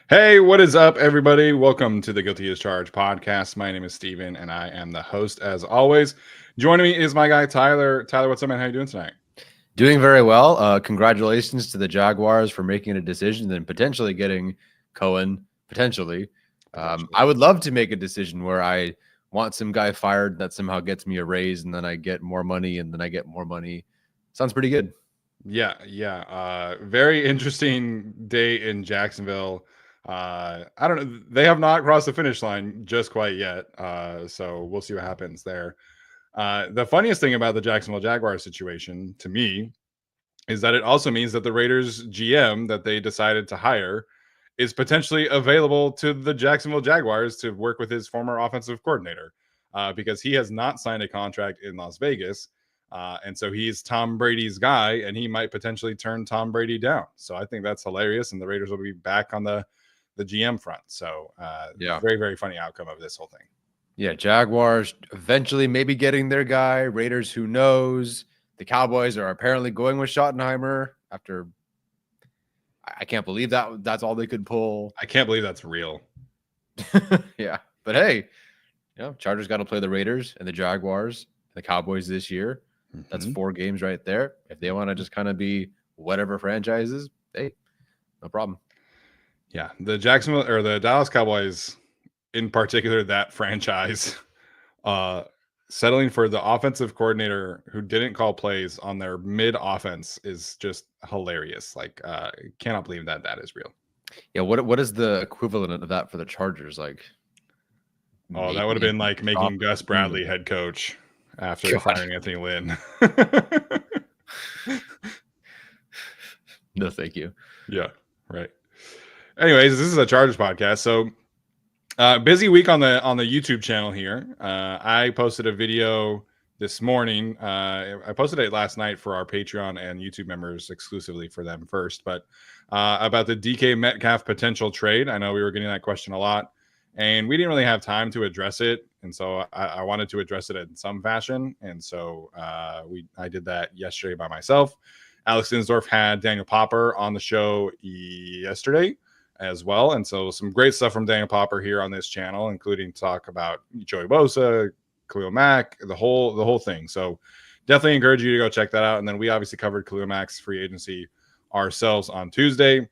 Hey, what is up, everybody? Welcome to the Guilty as Charged podcast. My name is Steven, and I am the host as always. Joining me is my guy, Tyler. Tyler, what's up, man? How you doing tonight? Doing very well. Congratulations to the Jaguars for making a decision and potentially getting Cohen. Potentially. I would love to make a decision where I want some guy fired that somehow gets me a raise, and then I get more money, and then I get more money. Sounds pretty good. Yeah. Very interesting day in Jacksonville. I don't know. They have not crossed the finish line just quite yet. So we'll see what happens there. The funniest thing about the Jacksonville Jaguars situation to me is that it also means that the Raiders GM that they decided to hire is potentially available to the Jacksonville Jaguars to work with his former offensive coordinator because he has not signed a contract in Las Vegas. And so he's Tom Brady's guy, and he might potentially turn Tom Brady down. So I think that's hilarious, and the Raiders will be back on the GM front. So very, very funny outcome of this whole thing. Yeah, Jaguars eventually maybe getting their guy. Raiders, who knows? The Cowboys are apparently going with Schottenheimer after. I can't believe that's all they could pull. I can't believe that's real. Yeah, but hey, Chargers got to play the Raiders and the Jaguars, and the Cowboys this year. That's 4 games right there. If they want to just kind of be whatever franchises, hey, no problem. Yeah, the Jacksonville or the Dallas Cowboys, in particular, that franchise, settling for the offensive coordinator who didn't call plays on their mid offense is just hilarious. Like, cannot believe that is real. Yeah, what is the equivalent of that for the Chargers? Like, that would have been like making Gus Bradley head coach after firing Anthony Lynn. No, thank you. Yeah, right. Anyways, this is a Chargers podcast, so busy week on the YouTube channel here. I posted a video this morning. I posted it last night for our Patreon and YouTube members exclusively for them first, but about the DK Metcalf potential trade. I know we were getting that question a lot, and we didn't really have time to address it, and so I wanted to address it in some fashion, and so I did that yesterday by myself. Alex Insdorf had Daniel Popper on the show yesterday as well, and so some great stuff from Daniel Popper here on this channel, including talk about Joey Bosa, Khalil Mack, the whole thing. So definitely encourage you to go check that out. And then we obviously covered Khalil Mack's free agency ourselves on Tuesday,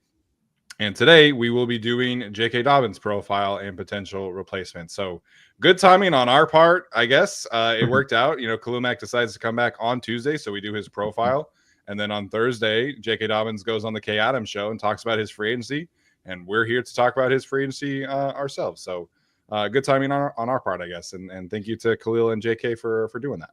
and today we will be doing JK Dobbins profile and potential replacement. So good timing on our part, I guess. It worked out. Khalil Mack decides to come back on Tuesday, so we do his profile, and then on Thursday, JK Dobbins goes on the Kay Adams show and talks about his free agency. And we're here to talk about his free agency ourselves. So good timing on our part, I guess. And thank you to Khalil and JK for doing that.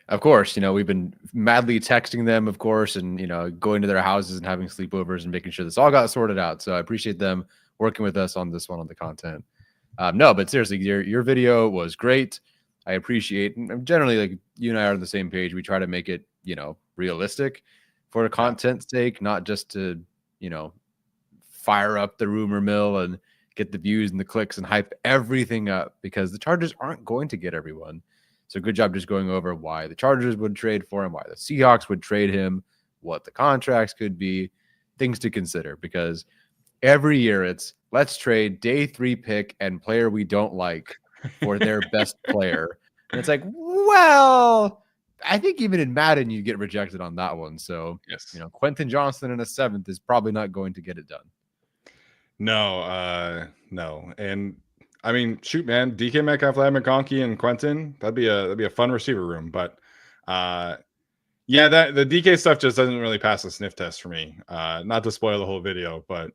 Of course, we've been madly texting them, of course, and, going to their houses and having sleepovers and making sure this all got sorted out. So I appreciate them working with us on this one, on the content. No, but seriously, your video was great. I appreciate, and generally, like, you and I are on the same page. We try to make it, realistic for the content's sake, not just to, fire up the rumor mill and get the views and the clicks and hype everything up, because the Chargers aren't going to get everyone. So good job just going over why the Chargers would trade for him, why the Seahawks would trade him, what the contracts could be, things to consider, because every year it's let's trade day 3 pick and player we don't like for their best player. And it's like, well, I think even in Madden you get rejected on that one. So, yes, Quentin Johnston in a 7th is probably not going to get it done. No. And I mean, shoot, man, DK Metcalf, Lad McConkey, and Quentin, that'd be a fun receiver room. But yeah, that the DK stuff just doesn't really pass the sniff test for me. Not to spoil the whole video, but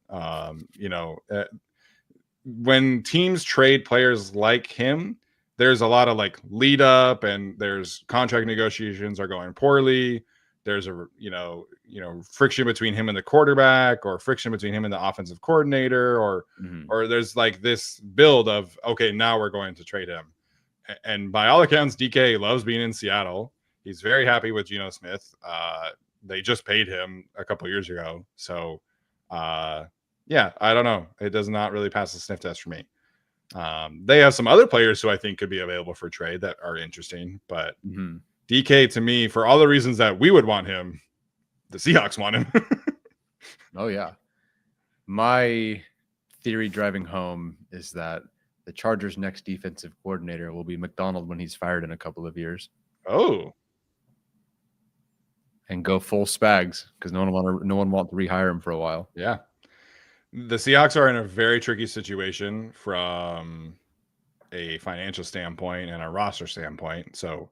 when teams trade players like him, there's a lot of like lead up, and there's contract negotiations are going poorly. There's a friction between him and the quarterback, or friction between him and the offensive coordinator, or there's like this build of, okay, now we're going to trade him. And by all accounts, DK loves being in Seattle. He's very happy with Geno Smith. They just paid him a couple of years ago. So yeah, I don't know. It does not really pass the sniff test for me. They have some other players who I think could be available for trade that are interesting, but DK, to me, for all the reasons that we would want him, the Seahawks want him. Oh, yeah. My theory driving home is that the Chargers' next defensive coordinator will be McDonald when he's fired in a couple of years. Oh, and go full Spags because no one want to rehire him for a while. Yeah, the Seahawks are in a very tricky situation from a financial standpoint and a roster standpoint. So,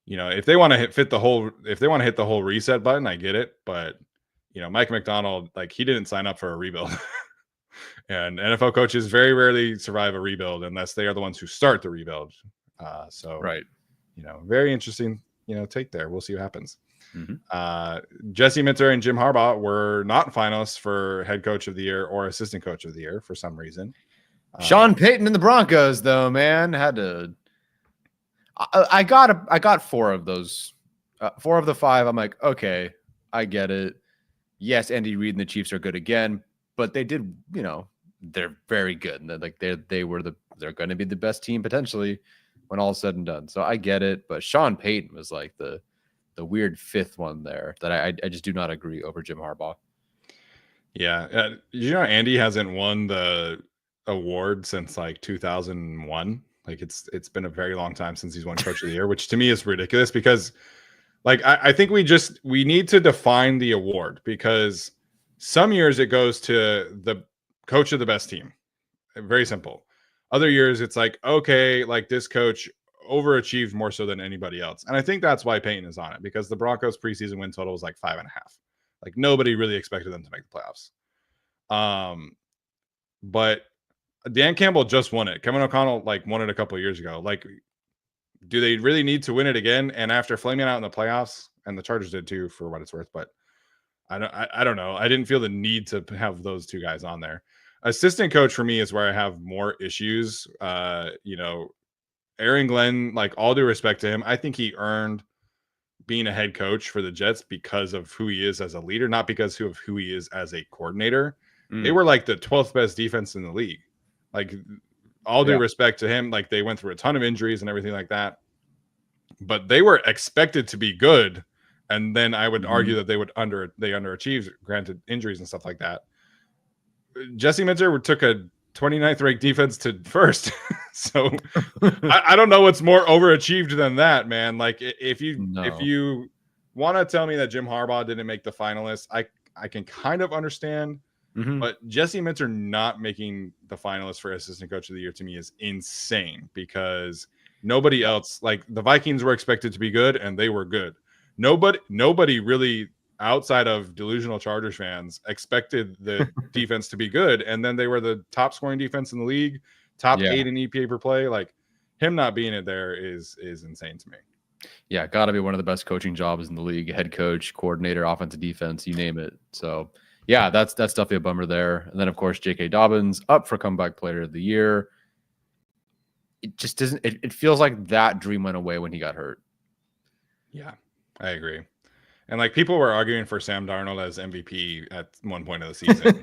if they want to hit the whole reset button, I get it. But Mike McDonald, like, he didn't sign up for a rebuild. And NFL coaches very rarely survive a rebuild unless they are the ones who start the rebuild. Right. Very interesting, take there. We'll see what happens. Jesse Minter and Jim Harbaugh were not finalists for head coach of the year or assistant coach of the year for some reason. Sean Payton and the Broncos, though, man, had to. I got 4 of those. 4 of the 5. I'm like, okay, I get it. Yes, Andy Reid and the Chiefs are good again, but they did, they're very good. And they're going to be the best team potentially when all is said and done. So I get it, but Sean Payton was like the weird 5th one there that I just do not agree over Jim Harbaugh. Yeah, Andy hasn't won the award since like 2001. Like it's been a very long time since he's won coach of the year, which to me is ridiculous because like I think we need to define the award because some years it goes to the coach of the best team. Very simple. Other years it's like, okay, like this coach overachieved more so than anybody else. And I think that's why Payton is on it because the Broncos preseason win total was like 5.5. Like nobody really expected them to make the playoffs. But Dan Campbell just won it. Kevin O'Connell won it a couple of years ago. Like, do they really need to win it again? And after flaming out in the playoffs, and the Chargers did too, for what it's worth. But I don't know. I didn't feel the need to have those 2 guys on there. Assistant coach for me is where I have more issues. Aaron Glenn, like all due respect to him, I think he earned being a head coach for the Jets because of who he is as a leader, not because of who he is as a coordinator. They were like the 12th best defense in the league. Like all due respect to him, like they went through a ton of injuries and everything like that, but they were expected to be good. And then I would argue that they underachieved, granted injuries and stuff like that. Jesse Minter took a 29th ranked defense to first. So I don't know what's more overachieved than that, man. Like if you want to tell me that Jim Harbaugh didn't make the finalists, I can kind of understand. But Jesse Minter not making the finalists for assistant coach of the year to me is insane because nobody else, like the Vikings were expected to be good and they were good. Nobody really outside of delusional Chargers fans expected the defense to be good. And then they were the top scoring defense in the league, top 8 in EPA per play. Like him not being it there is insane to me. Yeah. Gotta be one of the best coaching jobs in the league. Head coach, coordinator, offensive defense, you name it. So yeah, that's definitely a bummer there. And then, of course, JK Dobbins up for comeback player of the year. It just doesn't – it feels like that dream went away when he got hurt. Yeah, I agree. And, like, people were arguing for Sam Darnold as MVP at one point of the season,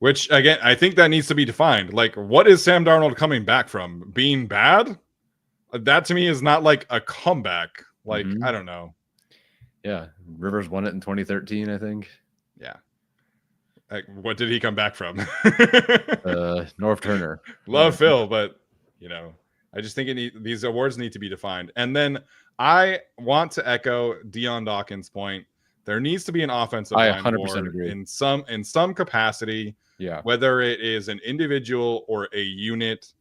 which, again, I think that needs to be defined. Like, what is Sam Darnold coming back from? Being bad? That, to me, is not, like, a comeback. Like, I don't know. Yeah, Rivers won it in 2013, I think. Yeah. Like, what did he come back from? North Turner. Love Phil, but I just think these awards need to be defined. And then I want to echo Dion Dawkins' point. There needs to be an offensive line 100% award agree. in some capacity. Yeah. Whether it is an individual or a unit.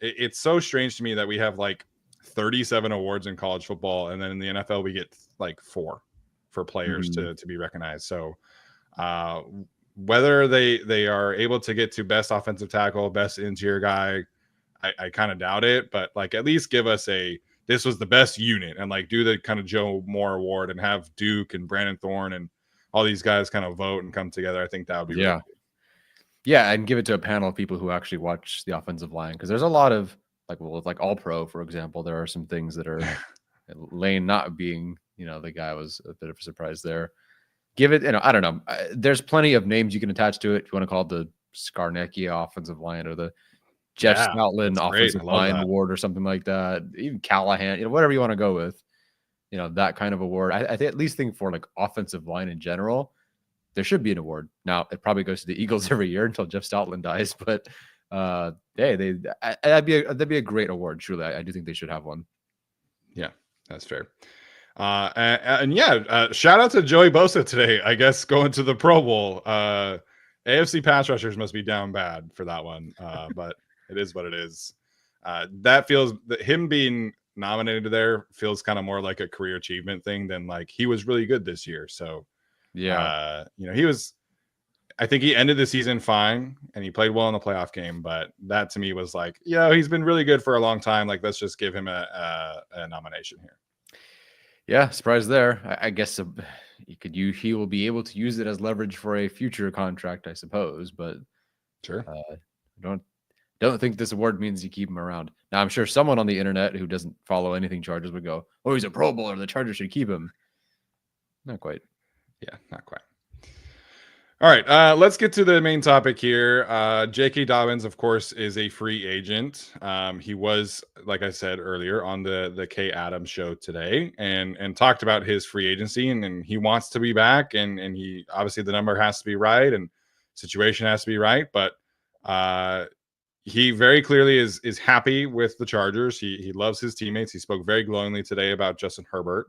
It's so strange to me that we have like 37 awards in college football, and then in the NFL we get like 4 for players to be recognized. So whether they are able to get to best offensive tackle, best interior guy, I kind of doubt it, but like at least give us this was the best unit and like do the kind of Joe Moore award and have Duke and Brandon Thorne and all these guys kind of vote and come together. I think that would be really cool. Yeah, and give it to a panel of people who actually watch the offensive line, because there's a lot of with All Pro, for example, there are some things that are Lane not being, the guy was a bit of a surprise there. Give it, I don't know. There's plenty of names you can attach to it. If you want to call it the Skarnecki offensive line or the Jeff Stoutland offensive line award or something like that. Even Callahan, whatever you want to go with, that kind of award. I at least think for like offensive line in general, there should be an award. Now it probably goes to the Eagles every year until Jeff Stoutland dies, but hey, that'd be a great award. Truly, I do think they should have one. Yeah, that's fair. Shout out to Joey Bosa today. I guess going to the Pro Bowl. AFC pass rushers must be down bad for that one, but it is what it is. That feels him being nominated there feels kind of more like a career achievement thing than like he was really good this year. So yeah, he was. I think he ended the season fine and he played well in the playoff game, but that to me was like, he's been really good for a long time. Like, let's just give him a nomination here. Yeah, surprise there. I guess he will be able to use it as leverage for a future contract, I suppose. But sure, don't think this award means you keep him around. Now, I'm sure someone on the internet who doesn't follow anything Chargers would go, "Oh, he's a Pro Bowler. The Chargers should keep him." Not quite. Yeah, not quite. All right, let's get to the main topic here. JK Dobbins, of course, is a free agent. He was, like I said earlier, on the Kay Adams show today and talked about his free agency and he wants to be back and he obviously the number has to be right and situation has to be right, but he very clearly is happy with the Chargers. He loves his teammates. He spoke very glowingly today about Justin Herbert.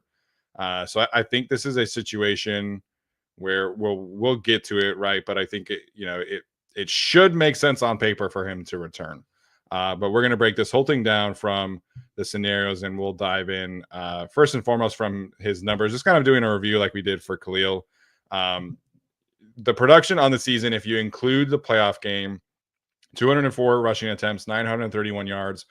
So I think this is a situation where we'll get to it, right? But I think it should make sense on paper for him to return. But we're going to break this whole thing down from the scenarios, and we'll dive in first and foremost from his numbers. Just kind of doing a review like we did for Khalil. The production on the season, if you include the playoff game, 204 rushing attempts, 931 yards,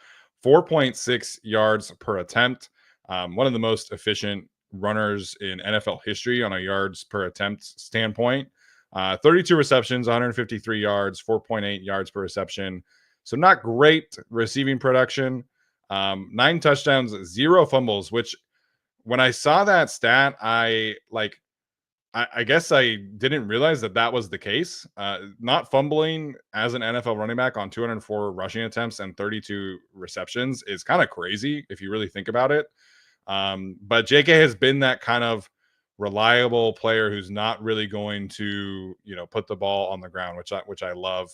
4.6 yards per attempt. One of the most efficient runners in NFL history on a yards per attempt standpoint. 32 receptions, 153 yards, 4.8 yards per reception. So not great receiving production. 9 touchdowns, 0 fumbles, which when I saw that stat, I guess I didn't realize that was the case. Not fumbling as an NFL running back on 204 rushing attempts and 32 receptions is kind of crazy if you really think about it. But JK has been that kind of reliable player who's not really going to, put the ball on the ground, which I love.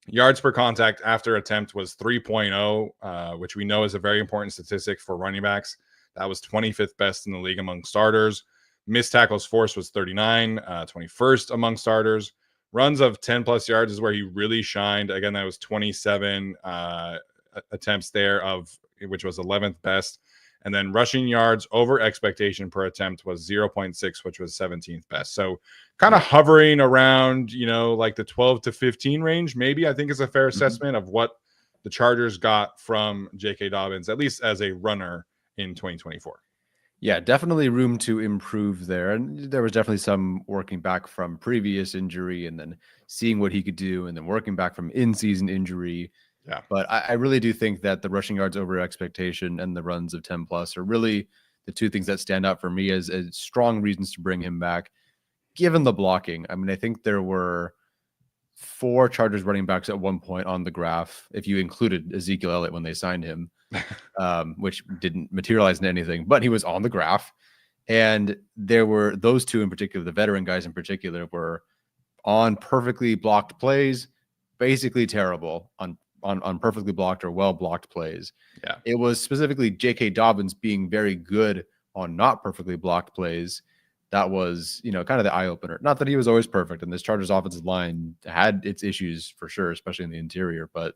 Yards per contact after attempt was 3.0, which we know is a very important statistic for running backs. That was 25th best in the league among starters. Missed tackles forced was 39, 21st among starters. Runs of 10 plus yards is where he really shined. Again, that was 27 attempts there, which was 11th best. And then rushing yards over expectation per attempt was 0.6, which was 17th best. So kind of hovering around, like the 12 to 15 range, maybe I think is a fair assessment of what the Chargers got from JK Dobbins, at least as a runner in 2024. Yeah, definitely room to improve there. And there was definitely some working back from previous injury and then seeing what he could do and then working back from in-season injury. Yeah. But I really do think that the rushing yards over expectation and the runs of 10 plus are really the two things that stand out for me as strong reasons to bring him back, given the blocking. I mean, I think there were 4 Chargers running backs at one point on the graph, if you included Ezekiel Elliott when they signed him, which didn't materialize into anything, but he was on the graph. And there were those 2 in particular, the veteran guys in particular, were on perfectly blocked plays, basically terrible on perfectly blocked or well blocked plays. Yeah. It was specifically JK Dobbins being very good on not perfectly blocked plays. That was, kind of the eye opener. Not that he was always perfect, and this Chargers offensive line had its issues for sure, especially in the interior, but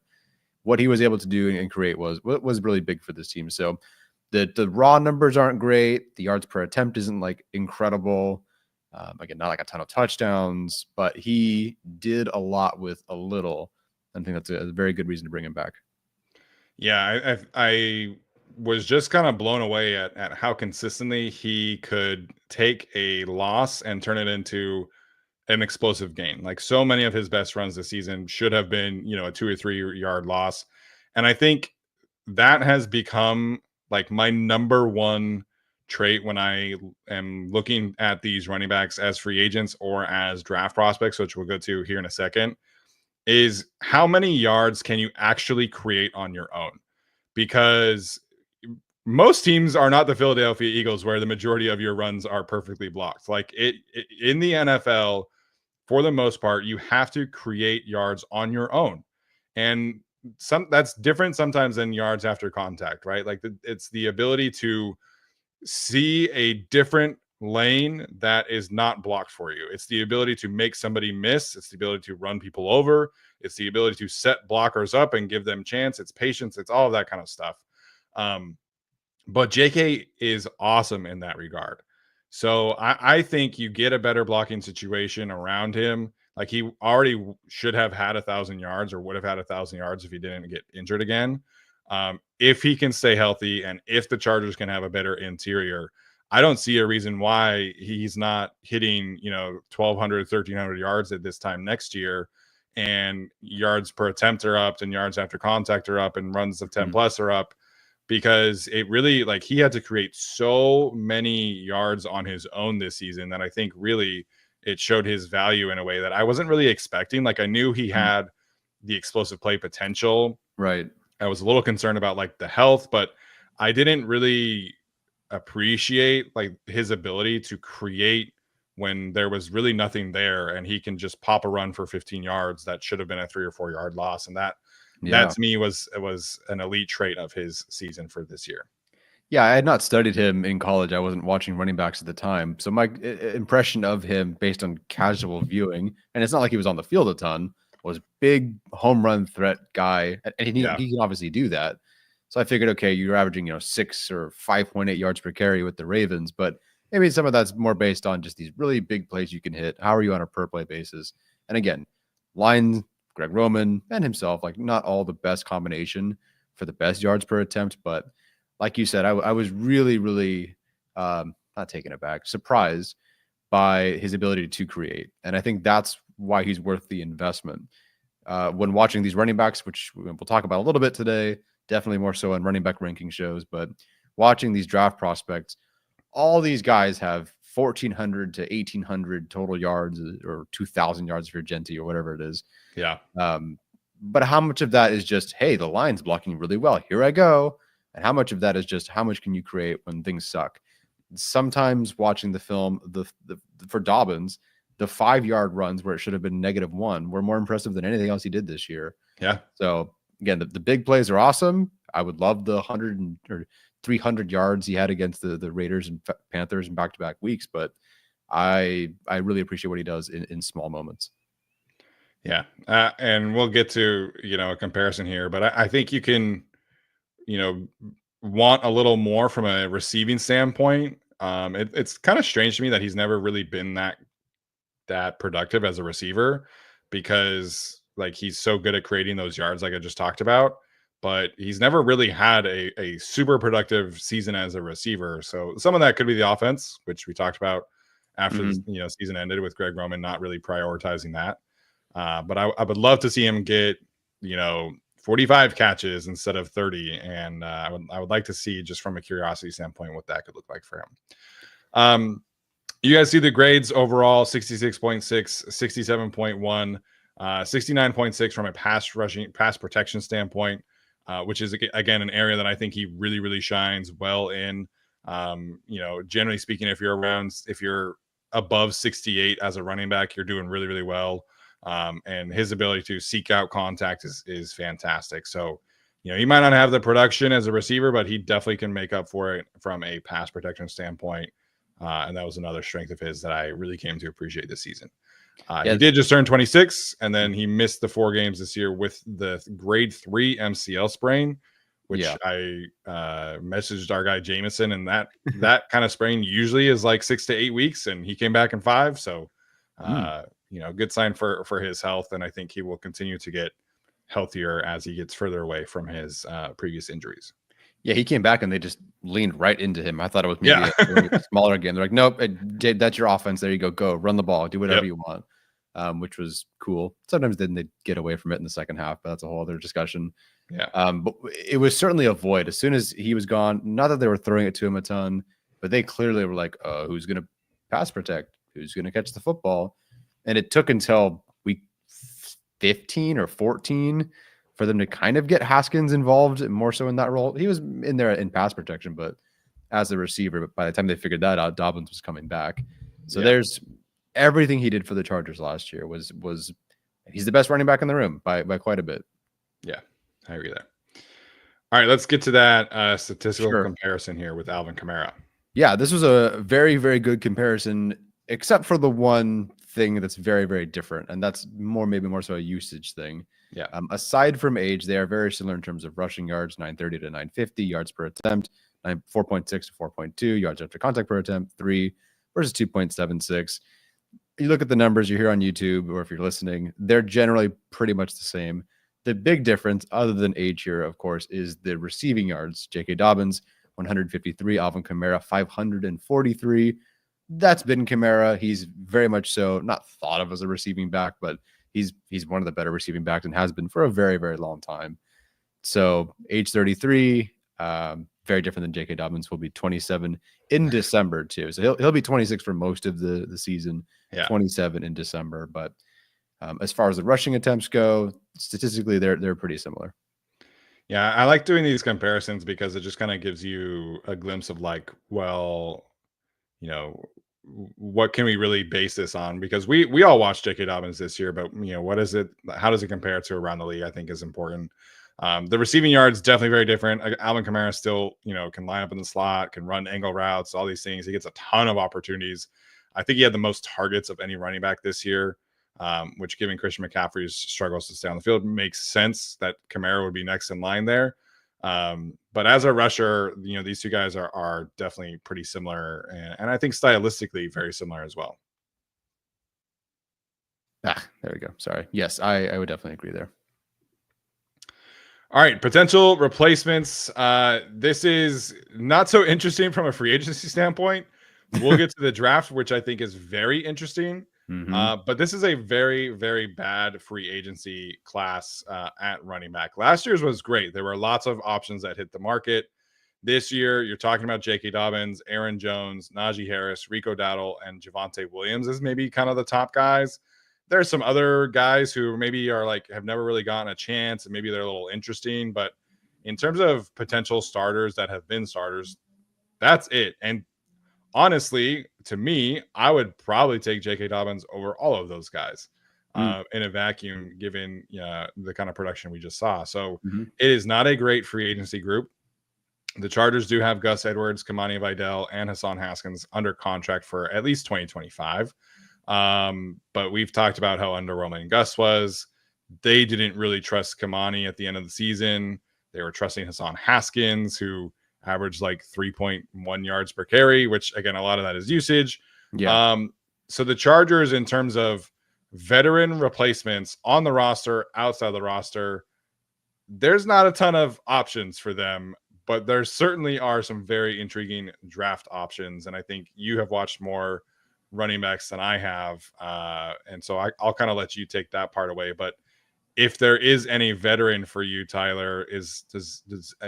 what he was able to do and create was really big for this team. So the raw numbers aren't great. The yards per attempt isn't like incredible. Again, not like a ton of touchdowns, but he did a lot with a little. I think that's a very good reason to bring him back. Yeah, I was just kind of blown away at how consistently he could take a loss and turn it into an explosive gain. Like so many of his best runs this season should have been, a 2 or 3 yard loss. And I think that has become like my number one trait when I am looking at these running backs as free agents or as draft prospects, which we'll go to here in a second, is how many yards can you actually create on your own? Because most teams are not the Philadelphia Eagles where the majority of your runs are perfectly blocked. Like it in the NFL, for the most part, you have to create yards on your own. And that's different sometimes than yards after contact, right? Like it's the ability to see a different lane that is not blocked for you. It's the ability to make somebody miss. It's the ability to run people over. It's the ability to set blockers up and give them chance. It's patience. It's all of that kind of stuff. But JK is awesome in that regard. So I think you get a better blocking situation around him. Like he already should have had 1,000 yards or would have had 1,000 yards if he didn't get injured again. If he can stay healthy and if the Chargers can have a better interior, I don't see a reason why he's not hitting, 1,200, 1,300 yards at this time next year. And yards per attempt are up and yards after contact are up and runs of 10 plus are up, because it really, like, he had to create so many yards on his own this season that I think really it showed his value in a way that I wasn't really expecting. Like I knew he had the explosive play potential. Right. I was a little concerned about like the health, but I didn't really appreciate like his ability to create when there was really nothing there, and he can just pop a run for 15 yards that should have been a 3 or 4 yard loss. And that to me was an elite trait of his season for this year. Yeah, I had not studied him in college. I wasn't watching running backs at the time. So my impression of him based on casual viewing, and it's not like he was on the field a ton, was big home run threat guy. And he can obviously do that. So I figured, okay, you're averaging, 6 or 5.8 yards per carry with the Ravens, but maybe some of that's more based on just these really big plays you can hit. How are you on a per play basis? And again, line, Greg Roman, and himself, like not all the best combination for the best yards per attempt, but like you said, I was really, really not taken aback, surprised by his ability to create. And I think that's why he's worth the investment. When watching these running backs, which we'll talk about a little bit today, definitely more so in running back ranking shows, but watching these draft prospects, all these guys have 1,400 to 1,800 total yards or 2,000 yards if you're Genty or whatever it is. Yeah. But how much of that is just, hey, the line's blocking really well, here I go. And how much of that is just how much can you create when things suck? Sometimes watching the film, for Dobbins, the 5-yard runs where it should have been -1 were more impressive than anything else he did this year. Yeah. So again, the big plays are awesome. I would love the 100 or 300 yards he had against the Raiders and Panthers in back-to-back weeks, but I really appreciate what he does in small moments. Yeah. And we'll get to, a comparison here, but I think you can, want a little more from a receiving standpoint. It's kind of strange to me that he's never really been that productive as a receiver, because like he's so good at creating those yards like I just talked about, but he's never really had a super productive season as a receiver. So some of that could be the offense, which we talked about after the season ended with Greg Roman not really prioritizing that. But I would love to see him get, 45 catches instead of 30. And I would like to see, just from a curiosity standpoint, what that could look like for him. You guys see the grades overall: 66.6, 67.1, 69.6 from a pass protection standpoint, which is again an area that I think he really, really shines well in. Generally speaking, if you're above 68 as a running back, you're doing really, really well. And his ability to seek out contact is fantastic. So, he might not have the production as a receiver, but he definitely can make up for it from a pass protection standpoint. And that was another strength of his that I really came to appreciate this season. He did just turn 26, and then he missed the 4 games this year with the grade 3 MCL sprain, which I messaged our guy Jameson, and that kind of sprain usually is like 6 to 8 weeks, and he came back in 5. So, good sign for his health, and I think he will continue to get healthier as he gets further away from his previous injuries. Yeah, he came back and they just leaned right into him. I thought it was maybe a smaller game. They're like, nope, that's your offense. There you go, run the ball, do whatever you want, which was cool. Sometimes then they get away from it in the second half, but that's a whole other discussion. Yeah. But it was certainly a void as soon as he was gone. Not that they were throwing it to him a ton, but they clearly were like, who's going to pass protect? Who's going to catch the football? And it took until week 15 or 14 for them to kind of get Haskins involved more so in that role. He was in there in pass protection, but as a receiver, but by the time they figured that out, Dobbins was coming back. So there's everything he did for the Chargers last year was he's the best running back in the room by quite a bit. Yeah, I agree there. All right, let's get to that statistical comparison here with Alvin Kamara. Yeah, this was a very, very good comparison, except for the one thing that's very, very different, and that's maybe more so a usage thing. Yeah. Aside from age, they are very similar in terms of rushing yards, 930 to 950 yards per attempt, 4.6 to 4.2 yards after contact per attempt, 3 versus 2.76. You look at the numbers you hear on YouTube, or if you're listening, they're generally pretty much the same. The big difference, other than age here, of course, is the receiving yards. JK Dobbins, 153, Alvin Kamara, 543. That's been Kamara. He's very much so not thought of as a receiving back, but he's one of the better receiving backs and has been for a very, very long time. So age 33, very different than JK Dobbins. Will be 27 in December too. So he'll be 26 for most of the season, 27 in December. But as far as the rushing attempts go, statistically, they're pretty similar. Yeah, I like doing these comparisons because it just kind of gives you a glimpse of like, well, you know, what can we really base this on? Because we all watched JK Dobbins this year, but you know, what is it? How does it compare to around the league? I think is important. The receiving yards definitely very different. Alvin Kamara still, you know, can line up in the slot, can run angle routes, all these things. He gets a ton of opportunities. I think he had the most targets of any running back this year. Which, given Christian McCaffrey's struggles to stay on the field, makes sense that Kamara would be next in line there. But as a rusher, you know, these two guys are definitely pretty similar, and I think stylistically very similar as well. There we go. Sorry. Yes, I would definitely agree there. All right, potential replacements. This is not so interesting from a free agency standpoint. We'll get to the draft, which I think is very interesting. But this is a very, very bad free agency class at running back. Last year's was great. There were lots of options that hit the market. This year, you're talking about JK Dobbins, Aaron Jones, Najee Harris, Rico Dowdle, and Javonte Williams as maybe kind of the top guys. There's some other guys who maybe are like have never really gotten a chance, and maybe they're a little interesting. But in terms of potential starters that have been starters, that's it. And honestly, to me, I would probably take JK Dobbins over all of those guys in a vacuum, given the kind of production we just saw. So it is not a great free agency group. The Chargers do have Gus Edwards, Kamani Vidal, and Hassan Haskins under contract for at least 2025. But we've talked about how underwhelming Gus was. They didn't really trust Kamani at the end of the season. They were trusting Hassan Haskins, who averaged like 3.1 yards per carry, which again, a lot of that is usage. So the Chargers, in terms of veteran replacements on the roster, outside the roster, there's not a ton of options for them, but there certainly are some very intriguing draft options. And I think you have watched more running backs than I have. And so I'll kind of let you take that part away. But if there is any veteran for you, Tyler,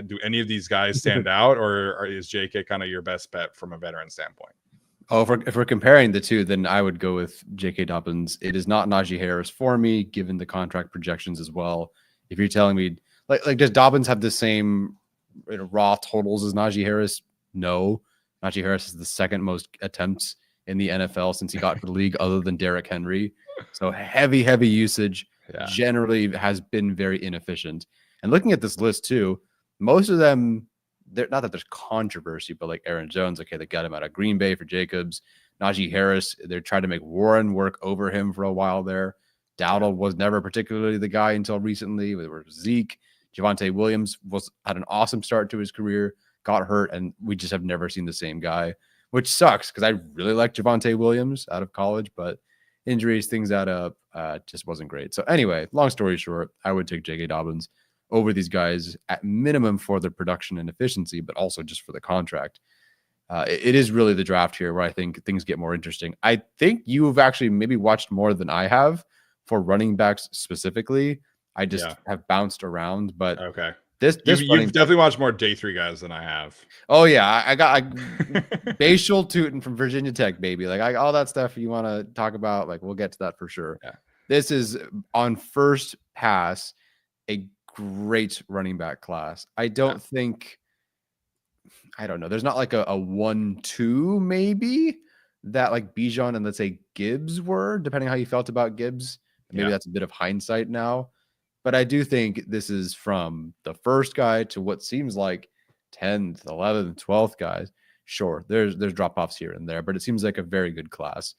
do any of these guys stand out, or is JK kind of your best bet from a veteran standpoint? Oh, if we're comparing the two, then I would go with JK Dobbins. It is not Najee Harris for me, given the contract projections as well. If you're telling me, like does Dobbins have the same raw totals as Najee Harris? No. Najee Harris is the second most attempts in the NFL since he got to the league, other than Derrick Henry. So heavy usage. Generally has been very inefficient. And looking at this list too, most of them, not that there's controversy, but like Aaron Jones, okay, they got him out of Green Bay for Jacobs. Najee Harris, they're trying to make Warren work over him for a while there. Dowdle was never particularly the guy until recently. There was Zeke. Javonte Williams had an awesome start to his career, got hurt, and we just have never seen the same guy, which sucks because I really like Javonte Williams out of college, but injuries, things add up. Just wasn't great. So anyway, long story short, I would take JK Dobbins over these guys at minimum for their production and efficiency, but also just for the contract. It is really the draft here where I think things get more interesting. I think you've actually maybe watched more than I have for running backs specifically. I just have bounced around, but okay. You've definitely watched more day 3 guys than I have. Oh yeah, I got Bashal Tootin from Virginia Tech, baby. Like all that stuff you want to talk about, like we'll get to that for sure. Yeah. This is on first pass a great running back class. I don't think, I don't know. There's not like a 1-2 maybe that like Bijan and let's say Gibbs were, depending how you felt about Gibbs. Maybe that's a bit of hindsight now. But I do think this is from the first guy to what seems like 10th, 11th, 12th guys. Sure, there's drop-offs here and there, but it seems like a very good class.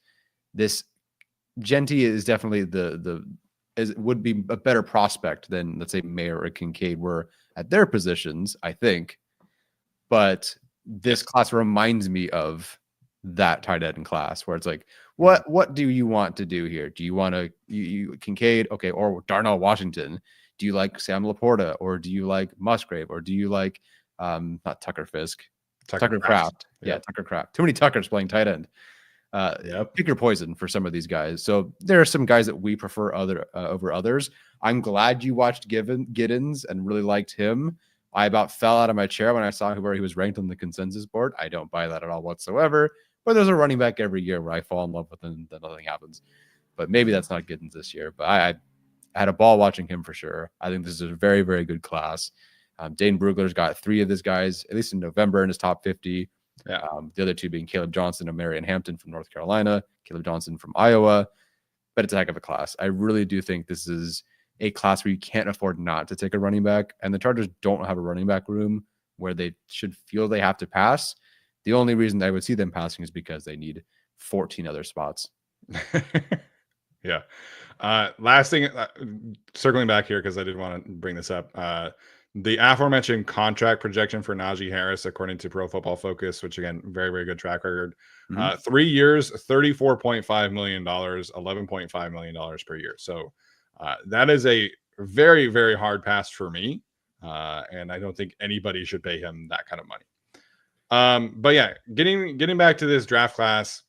This Genty is definitely would be a better prospect than, let's say, Mayer or Kincaid were at their positions, I think. But this class reminds me of that tight end class where it's like, what do you want to do here? Do you want to you Kincaid, okay, or Darnell Washington? Do you like Sam Laporta, or do you like Musgrave, or do you like not Tucker Fisk, Tucker Kraft? Yeah, Tucker Kraft. Too many Tuckers playing tight end. Pick your poison for some of these guys. So there are some guys that we prefer over others. I'm glad you watched Giddens and really liked him. I about fell out of my chair when I saw where he was ranked on the consensus board. I don't buy that at all whatsoever. But there's a running back every year where I fall in love with him and then nothing happens. But maybe that's not Giddens this year. But I had a ball watching him for sure. I think this is a very, very good class. Dane Brugler's got 3 of these guys, at least in November, in his top 50. The other 2 being Caleb Johnson and Marion Hampton from North Carolina, Caleb Johnson from Iowa. But it's a heck of a class. I really do think this is a class where you can't afford not to take a running back. And the Chargers don't have a running back room where they should feel they have to pass. The only reason I would see them passing is because they need 14 other spots. Last thing, circling back here, because I did want to bring this up. The aforementioned contract projection for Najee Harris, according to Pro Football Focus, which again, very, very good track record. 3 years, $34.5 million, $11.5 million per year. So that is a very, very hard pass for me. And I don't think anybody should pay him that kind of money. But yeah, getting back to this draft class,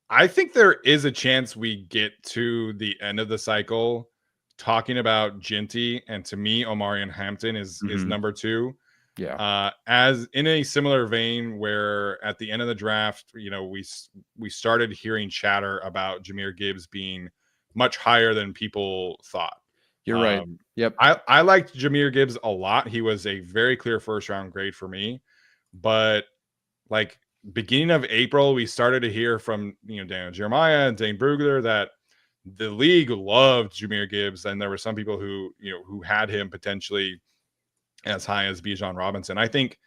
I think there is a chance we get to the end of the cycle talking about Ginty, and to me, Omarion Hampton is number 2. As in a similar vein, where at the end of the draft, we started hearing chatter about Jahmyr Gibbs being much higher than people thought. You're right. Yep. I liked Jahmyr Gibbs a lot. He was a very clear first round grade for me. But like beginning of April, we started to hear from Daniel Jeremiah and Dane Brugler that the league loved Jahmyr Gibbs, and there were some people who had him potentially as high as Bijan Robinson. I think,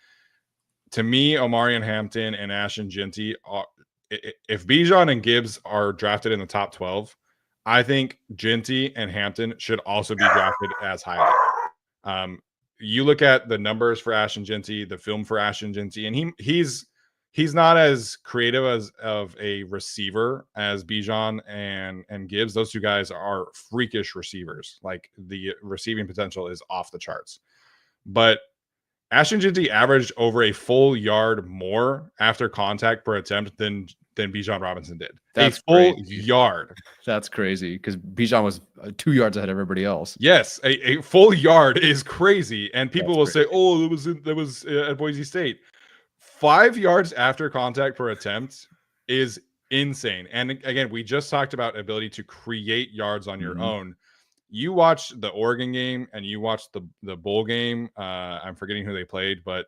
to me, Omarion Hampton and Ashton Ginty are, if Bijan and Gibbs are drafted in the top 12, I think Ginty and Hampton should also be drafted as highly. You look at the numbers for Ashton Ginty, the film for Ashton Ginty, and he's not as creative of a receiver as Bijan and Gibbs. Those 2 guys are freakish receivers. Like, the receiving potential is off the charts. But Ashton Ginty averaged over a full yard more after contact per attempt than Bijan Robinson did. That's a full crazy. Yard. That's crazy, because Bijan was 2 yards ahead of everybody else. Yes, a full yard is crazy, and people will say, "Oh, that was at Boise State." 5 yards after contact per attempt is insane. And again, we just talked about ability to create yards on your own. You watch the Oregon game and you watch the bowl game. I'm forgetting who they played, but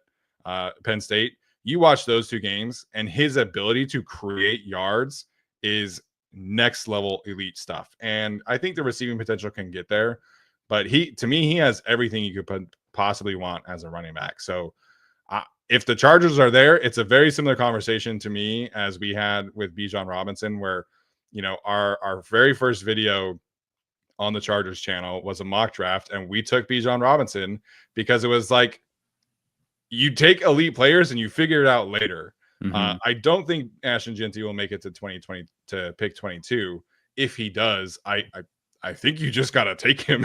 Penn State. You watch those 2 games, and his ability to create yards is next level elite stuff. And I think the receiving potential can get there. But to me, he has everything you could possibly want as a running back. So if the Chargers are there, it's a very similar conversation to me as we had with Bijan Robinson, where our very first video on the Chargers channel was a mock draft, and we took Bijan Robinson because it was like, you take elite players and you figure it out later. I don't think Ashton Ginty will make it to 2020 to pick 22. If he does, I think you just got to take him,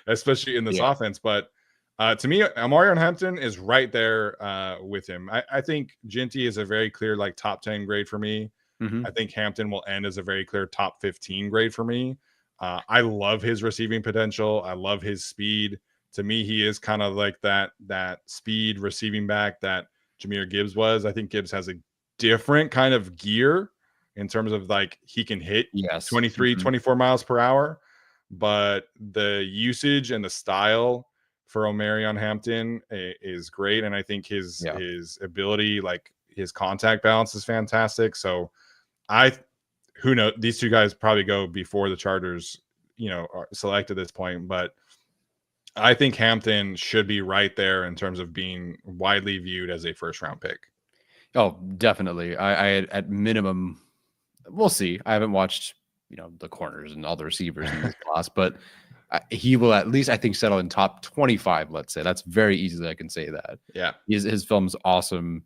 especially in this offense. But to me, Omarion Hampton is right there with him. I think Ginty is a very clear top 10 grade for me. I think Hampton will end as a very clear top 15 grade for me. I love his receiving potential. I love his speed. To me, he is kind of like that speed receiving back that Jahmyr Gibbs was. I think Gibbs has a different kind of gear in terms of he can hit 23, 24 miles per hour. but the usage and the style for Omarion Hampton is great, and I think his ability, like his contact balance, is fantastic. So who knows? These two guys probably go before the Chargers, are select at this point, but I think Hampton should be right there in terms of being widely viewed as a first round pick. Oh, definitely. I at minimum, we'll see. I haven't watched, the corners and all the receivers in this class, but he will at least, I think, settle in top 25. Let's say that's very easily I can say that. Yeah, his film's awesome.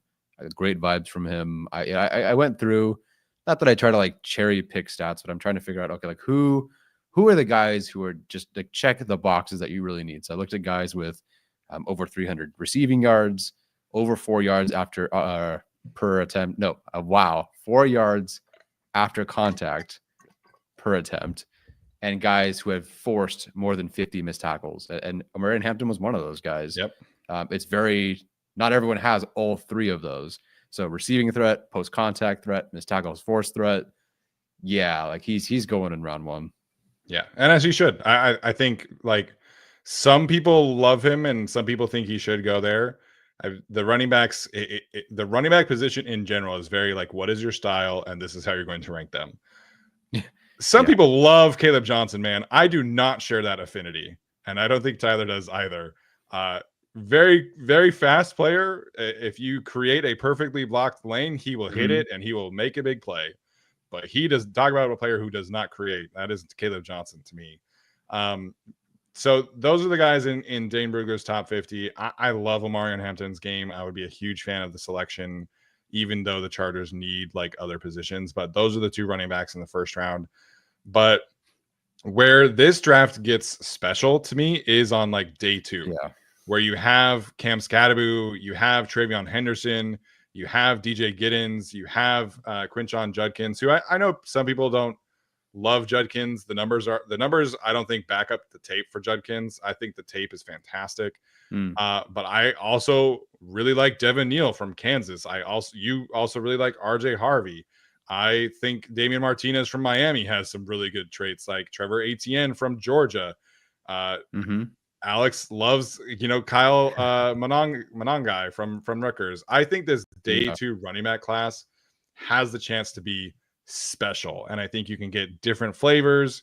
Great vibes from him. I went through. Not that I try to like cherry pick stats, but I'm trying to figure out, okay, like who are the guys who are just like check the boxes that you really need. So I looked at guys with over 300 receiving yards, over 4 yards after per attempt. No, wow, 4 yards after contact per attempt, and guys who have forced more than 50 missed tackles. And Omarion Hampton was one of those guys. Yep. It's very, not everyone has all three of those. So receiving threat, post contact threat, missed tackles, force threat. Yeah, like he's going in round 1. Yeah, and as he should. I think like some people love him and some people think he should go there. The running backs, the running back position in general is very like, what is your style, and this is how you're going to rank them. Some people love Caleb Johnson, man. I do not share that affinity, and I don't think Tyler does either. Very, very fast player. If you create a perfectly blocked lane, he will hit it and he will make a big play. But he does talk about a player who does not create. That is Caleb Johnson to me. So those are the guys in Dane Brugler's top 50. I love Omarion Hampton's game. I would be a huge fan of the selection, even though the Chargers need like other positions. But those are the two running backs in the first round. But where this draft gets special to me is on like day 2, where you have Cam Scatterbu, you have Travion Henderson, you have DJ Giddens, you have Quinshon Judkins, who I know some people don't love Judkins. The numbers I don't think back up the tape for Judkins. I think the tape is fantastic. But I also really like Devin Neal from Kansas. You also really like RJ Harvey. I think Damian Martinez from Miami has some really good traits, like Trevor Etienne from Georgia. Alex loves, Kyle Monangai from Rutgers. I think this day 2 running back class has the chance to be special, and I think you can get different flavors,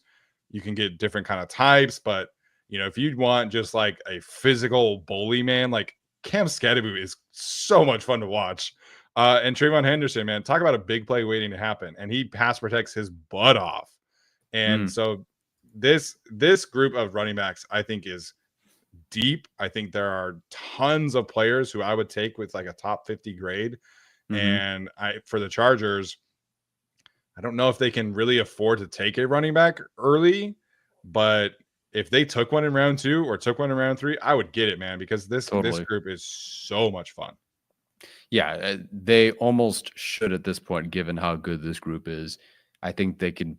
you can get different kind of types. But if you want just like a physical bully, man, like Cam Scatterbu is so much fun to watch. And Travion Henderson, man, talk about a big play waiting to happen, and he pass protects his butt off. And so this group of running backs, I think, is deep. I think there are tons of players who I would take with like a top 50 grade. And for the Chargers, I don't know if they can really afford to take a running back early, but if they took one in round 2 or took one in round 3, I would get it, man, because this group is so much fun. Yeah, they almost should at this point, given how good this group is. I think they can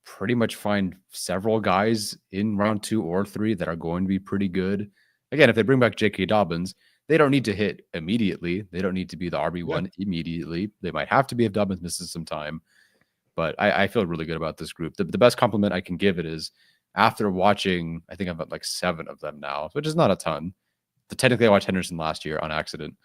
pretty much find several guys in round 2 or 3 that are going to be pretty good. Again, if they bring back JK Dobbins, they don't need to hit immediately. They don't need to be the RB1 immediately. They might have to be if Dobbins misses some time. But I feel really good about this group. The best compliment I can give it is after watching, I think I've got like 7 of them now, which is not a ton. Technically, I watched Henderson last year on accident.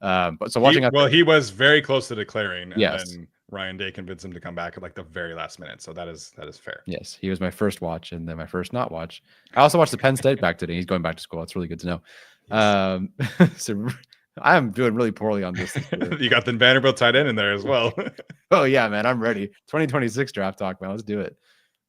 But so watching, he was very close to declaring, and then Ryan Day convinced him to come back at like the very last minute. So that is fair. Yes, he was my first watch, and then my first not watch. I also watched the Penn State back today. He's going back to school. It's really good to know. Yes. So I'm doing really poorly on this. You got the Vanderbilt tight end in there as well. Oh yeah, man, I'm ready. 2026 draft talk, man. Let's do it.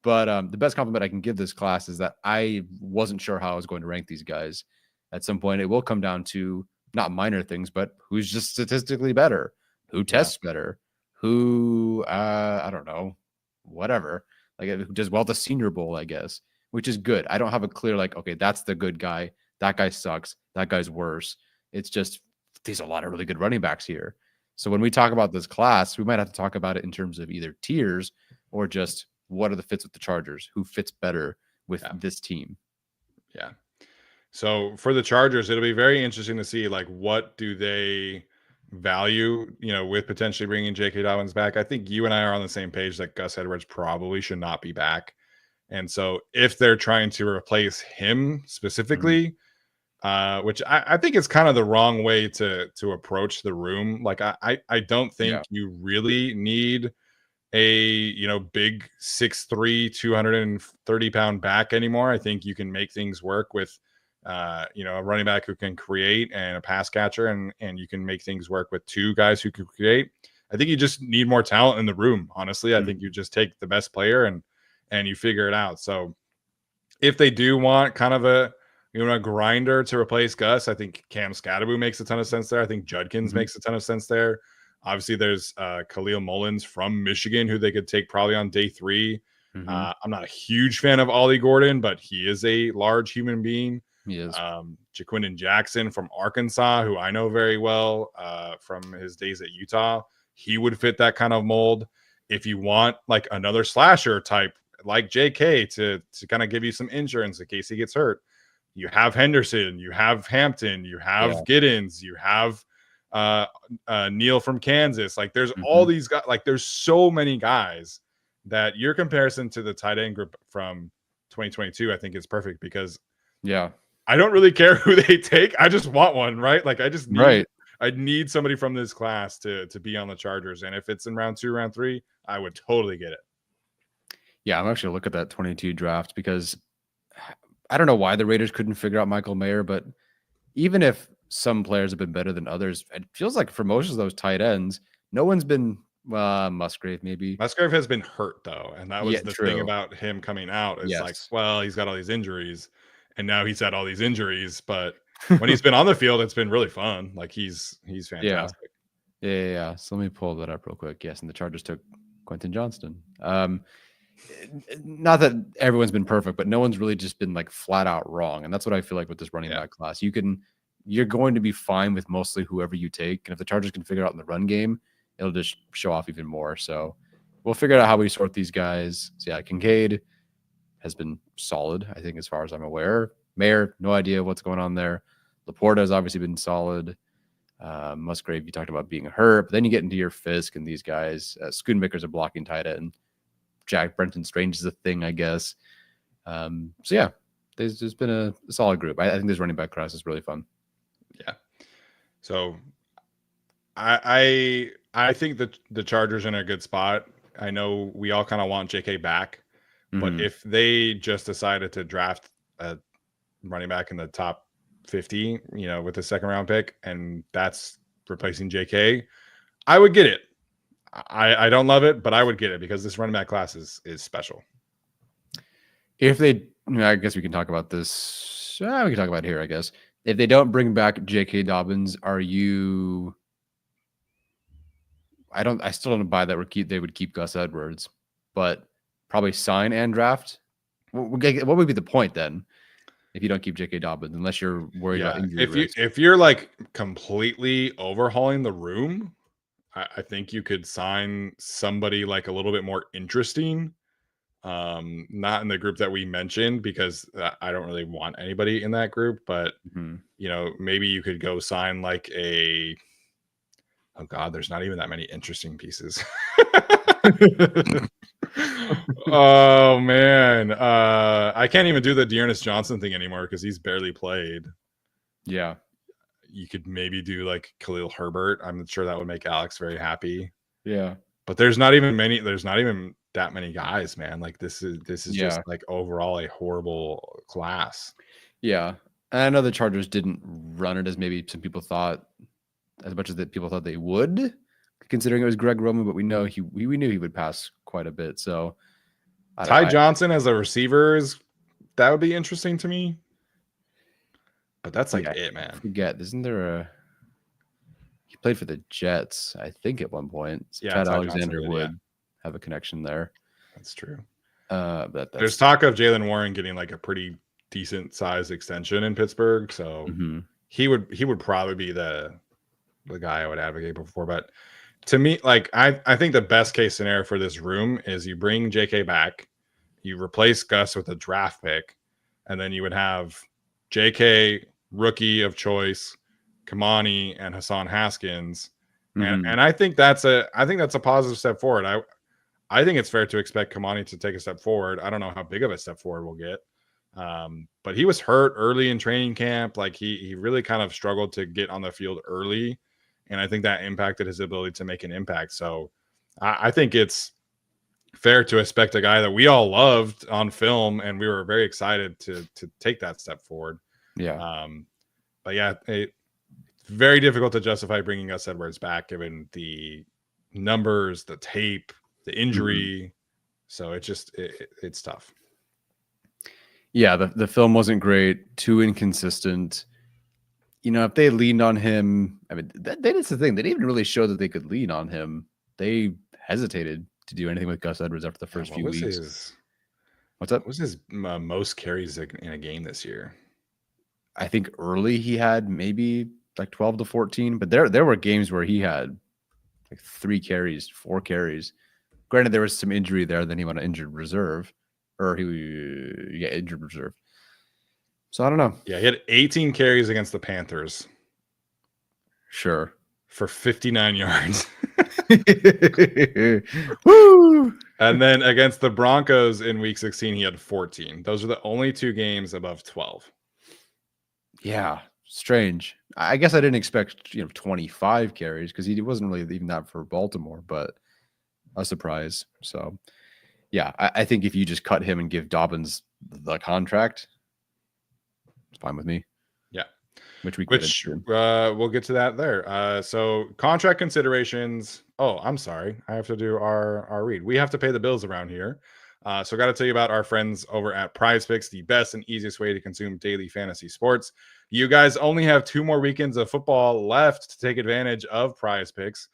But the best compliment I can give this class is that I wasn't sure how I was going to rank these guys. At some point, it will come down to not minor things, but who's just statistically better, who tests better, who I don't know, whatever. Like who does well at the Senior Bowl, I guess, which is good. I don't have a clear like, okay, that's the good guy. That guy sucks. That guy's worse. It's just there's a lot of really good running backs here. So when we talk about this class, we might have to talk about it in terms of either tiers or just what are the fits with the Chargers, who fits better with this team. Yeah. So for the Chargers, it'll be very interesting to see like what do they value, with potentially bringing JK Dobbins back. I think you and I are on the same page that Gus Edwards probably should not be back. And so if they're trying to replace him specifically, which I think is kind of the wrong way to approach the room. Like I don't think you really need a big 6'3", 230-pound back anymore. I think you can make things work with a running back who can create and a pass catcher, and you can make things work with two guys who can create. I think you just need more talent in the room. Honestly, I think you just take the best player and you figure it out. So if they do want kind of a grinder to replace Gus, I think Cam Scatterbo makes a ton of sense there. I think Judkins makes a ton of sense there. Obviously, there's Khalil Mullins from Michigan who they could take probably on day 3. I'm not a huge fan of Ollie Gordon, but he is a large human being. He is. Jaquindon Jackson from Arkansas, who I know very well from his days at Utah. He would fit that kind of mold. If you want like another slasher type like JK to kind of give you some insurance in case he gets hurt, you have Henderson, you have Hampton, you have Giddens, you have Neal from Kansas. Like there's all these guys, like there's so many guys that your comparison to the tight end group from 2022, I think is perfect because I don't really care who they take. I just want one, right? Like I just need I need somebody from this class to be on the Chargers. And if it's in round 2, round 3, I would totally get it. Yeah, I'm actually look at that 22 draft because I don't know why the Raiders couldn't figure out Michael Mayer, but even if some players have been better than others, it feels like for most of those tight ends, no one's been Musgrave maybe. Musgrave has been hurt though, and that was the thing about him coming out. It's like, well, he's got all these injuries, and now he's had all these injuries, but when he's been on the field, it's been really fun. Like he's fantastic. Yeah. So let me pull that up real quick. Yes, and the Chargers took Quentin Johnston. Not that everyone's been perfect, but no one's really just been like flat out wrong. And that's what I feel like with this running back class. You're going to be fine with mostly whoever you take. And if the Chargers can figure out in the run game, it'll just show off even more. So we'll figure out how we sort these guys. So yeah, Kincaid has been solid, I think, as far as I'm aware. Mayer, no idea what's going on there. Laporta has obviously been solid. Musgrave, you talked about being hurt, but then you get into your Fisk and these guys. Schoonmaker's a blocking tight end. Jack Brenton Strange is a thing, I guess. So yeah, there's just been a solid group. I think this running back class is really fun. Yeah. So I think that the Chargers are in a good spot. I know we all kind of want JK back, but if they just decided to draft a running back in the top 50, with the second round pick, and that's replacing JK, I would get it. I don't love it, but I would get it because this running back class is special. If they, I guess we can talk about this. We can talk about it here, I guess. If they don't bring back JK Dobbins, are you? I still don't buy that they would keep Gus Edwards, but probably sign and draft. What would be the point then if you don't keep JK Dobbins, unless you're worried about injury risk? If you're like completely overhauling the room, I think you could sign somebody like a little bit more interesting. Not in the group that we mentioned because I don't really want anybody in that group, but maybe you could go sign like oh God, there's not even that many interesting pieces. Oh man. I can't even do the Dearness Johnson thing anymore because he's barely played. Yeah. You could maybe do like Khalil Herbert. I'm sure that would make Alex very happy. Yeah. But there's not even that many guys, man. Like this is just like overall a horrible class. Yeah. And I know the Chargers didn't run it as maybe some people thought, as much as that people thought they would, considering it was Greg Roman, but we knew he would pass quite a bit. So Ty Johnson as a receiver that would be interesting to me. But that's like it, man. Forget, isn't there he played for the Jets, I think, at one point. So yeah, Chad Alexander would have a connection there. That's true. But there's talk of Jalen Warren getting like a pretty decent size extension in Pittsburgh. So he would probably be the guy I would advocate for. But to me, like I think the best case scenario for this room is you bring JK back, you replace Gus with a draft pick, and then you would have JK, rookie of choice, Kamani, and Hassan Haskins. And I think that's a positive step forward. I think it's fair to expect Kamani to take a step forward. I don't know how big of a step forward we'll get. But he was hurt early in training camp. Like he really kind of struggled to get on the field early. And I think that impacted his ability to make an impact. So I think it's fair to expect a guy that we all loved on film and we were very excited to take that step forward. Yeah. But yeah, it's very difficult to justify bringing Gus Edwards back given the numbers, the tape, the injury. So it's tough. Yeah, the film wasn't great, too inconsistent. You know, if they leaned on him, I mean, that's the thing. They didn't even really show that they could lean on him. They hesitated to do anything with Gus Edwards after the first few weeks. What's up? What was his most carries in a game this year? I think early he had maybe like 12 to 14, but there were games where he had like 3 carries, 4 carries. Granted, there was some injury there. Then he went on injured reserve, or injured reserve. So I don't know. Yeah, he had 18 carries against the Panthers. Sure. For 59 yards. Woo! And then against the Broncos in week 16, he had 14. Those are the only 2 games above 12. Yeah, strange. I guess I didn't expect 25 carries because he wasn't really even that for Baltimore, but a surprise. So yeah, I think if you just cut him and give Dobbins the contract, it's fine with me. Yeah. Which we'll get to that there. So contract considerations. Oh, I'm sorry. I have to do our read. We have to pay the bills around here. So I got to tell you about our friends over at PrizePicks, the best and easiest way to consume daily fantasy sports. You guys only have 2 more weekends of football left to take advantage of PrizePicks.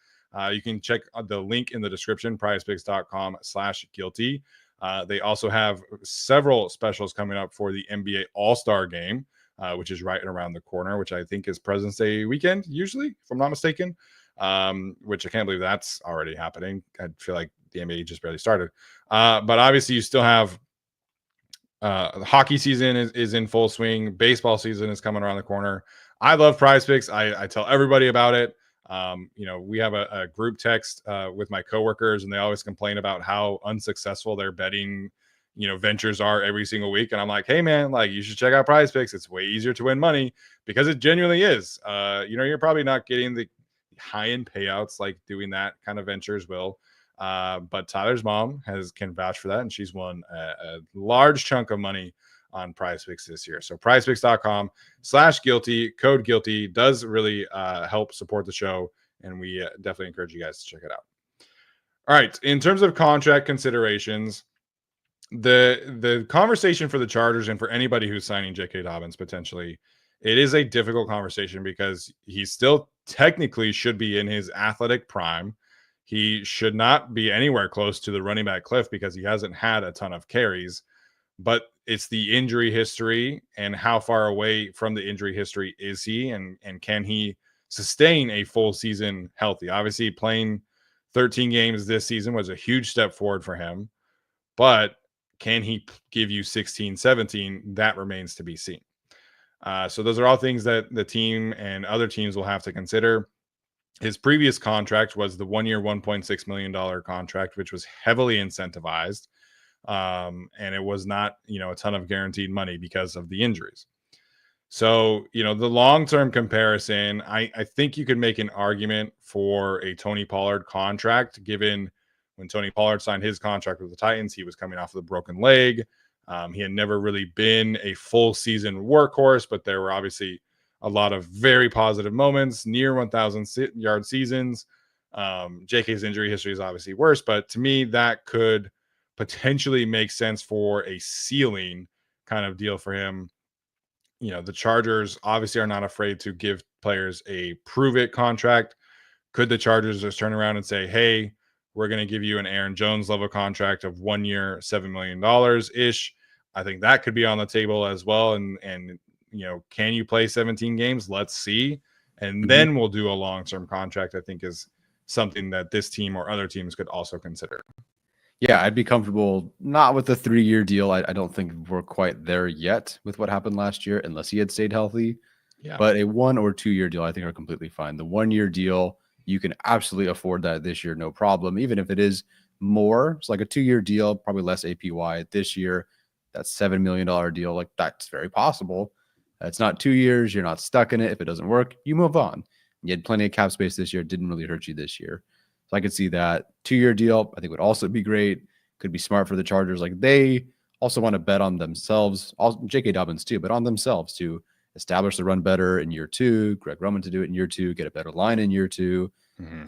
You can check the link in the description, prizepicks.com/guilty. They also have several specials coming up for the NBA All-Star game, which is right around the corner, which I think is President's Day weekend, usually, if I'm not mistaken, which I can't believe that's already happening. I feel like the NBA just barely started. But obviously, you still have the hockey season is in full swing. Baseball season is coming around the corner. I love PrizePicks. I tell everybody about it. We have a group text with my coworkers, and they always complain about how unsuccessful their betting, ventures are every single week. And I'm like, hey man, like you should check out PrizePicks. It's way easier to win money because it genuinely is. You're probably not getting the high-end payouts like doing that kind of ventures will. But Tyler's mom can vouch for that, and she's won a large chunk of money on PrizePicks this year. So prizepicks.com/guilty, code guilty does really help support the show. And we definitely encourage you guys to check it out. All right. In terms of contract considerations, the conversation for the Chargers and for anybody who's signing JK Dobbins potentially, it is a difficult conversation because he still technically should be in his athletic prime. He should not be anywhere close to the running back cliff because he hasn't had a ton of carries. But it's the injury history and how far away from the injury history is he, and can he sustain a full season healthy? Obviously, playing 13 games this season was a huge step forward for him, but can he give you 16, 17? That remains to be seen. So those are all things that the team and other teams will have to consider. His previous contract was the 1-year, $1.6 million contract, which was heavily incentivized. And it was not, a ton of guaranteed money because of the injuries. So, the long-term comparison, I think you could make an argument for a Tony Pollard contract, given when Tony Pollard signed his contract with the Titans, he was coming off of the broken leg. He had never really been a full season workhorse, but there were obviously a lot of very positive moments, near 1,000-yard seasons. JK's injury history is obviously worse, but to me, that could potentially make sense for a ceiling kind of deal for him. The Chargers obviously are not afraid to give players a prove it contract. Could the Chargers just turn around and say, hey, we're going to give you an Aaron Jones level contract of 1 year, $7 million ish? I think that could be on the table as well. And can you play 17 games? Let's see. And then we'll do a long-term contract, I think is something that this team or other teams could also consider. Yeah, I'd be comfortable not with the 3-year deal. I don't think we're quite there yet with what happened last year, unless he had stayed healthy. Yeah. But a 1 or 2 year deal, I think, are completely fine. The 1 year deal, you can absolutely afford that this year, no problem. Even if it is more. It's like a 2-year deal, probably less APY this year. That's $7 million deal. Like that's very possible. It's not 2 years. You're not stuck in it. If it doesn't work, you move on. You had plenty of cap space this year. It didn't really hurt you this year. So I could see that 2-year deal, I think would also be great. Could be smart for the Chargers. Like they also want to bet on themselves, also JK Dobbins too, but on themselves to establish the run better in year 2, Greg Roman to do it in year 2, get a better line in year 2,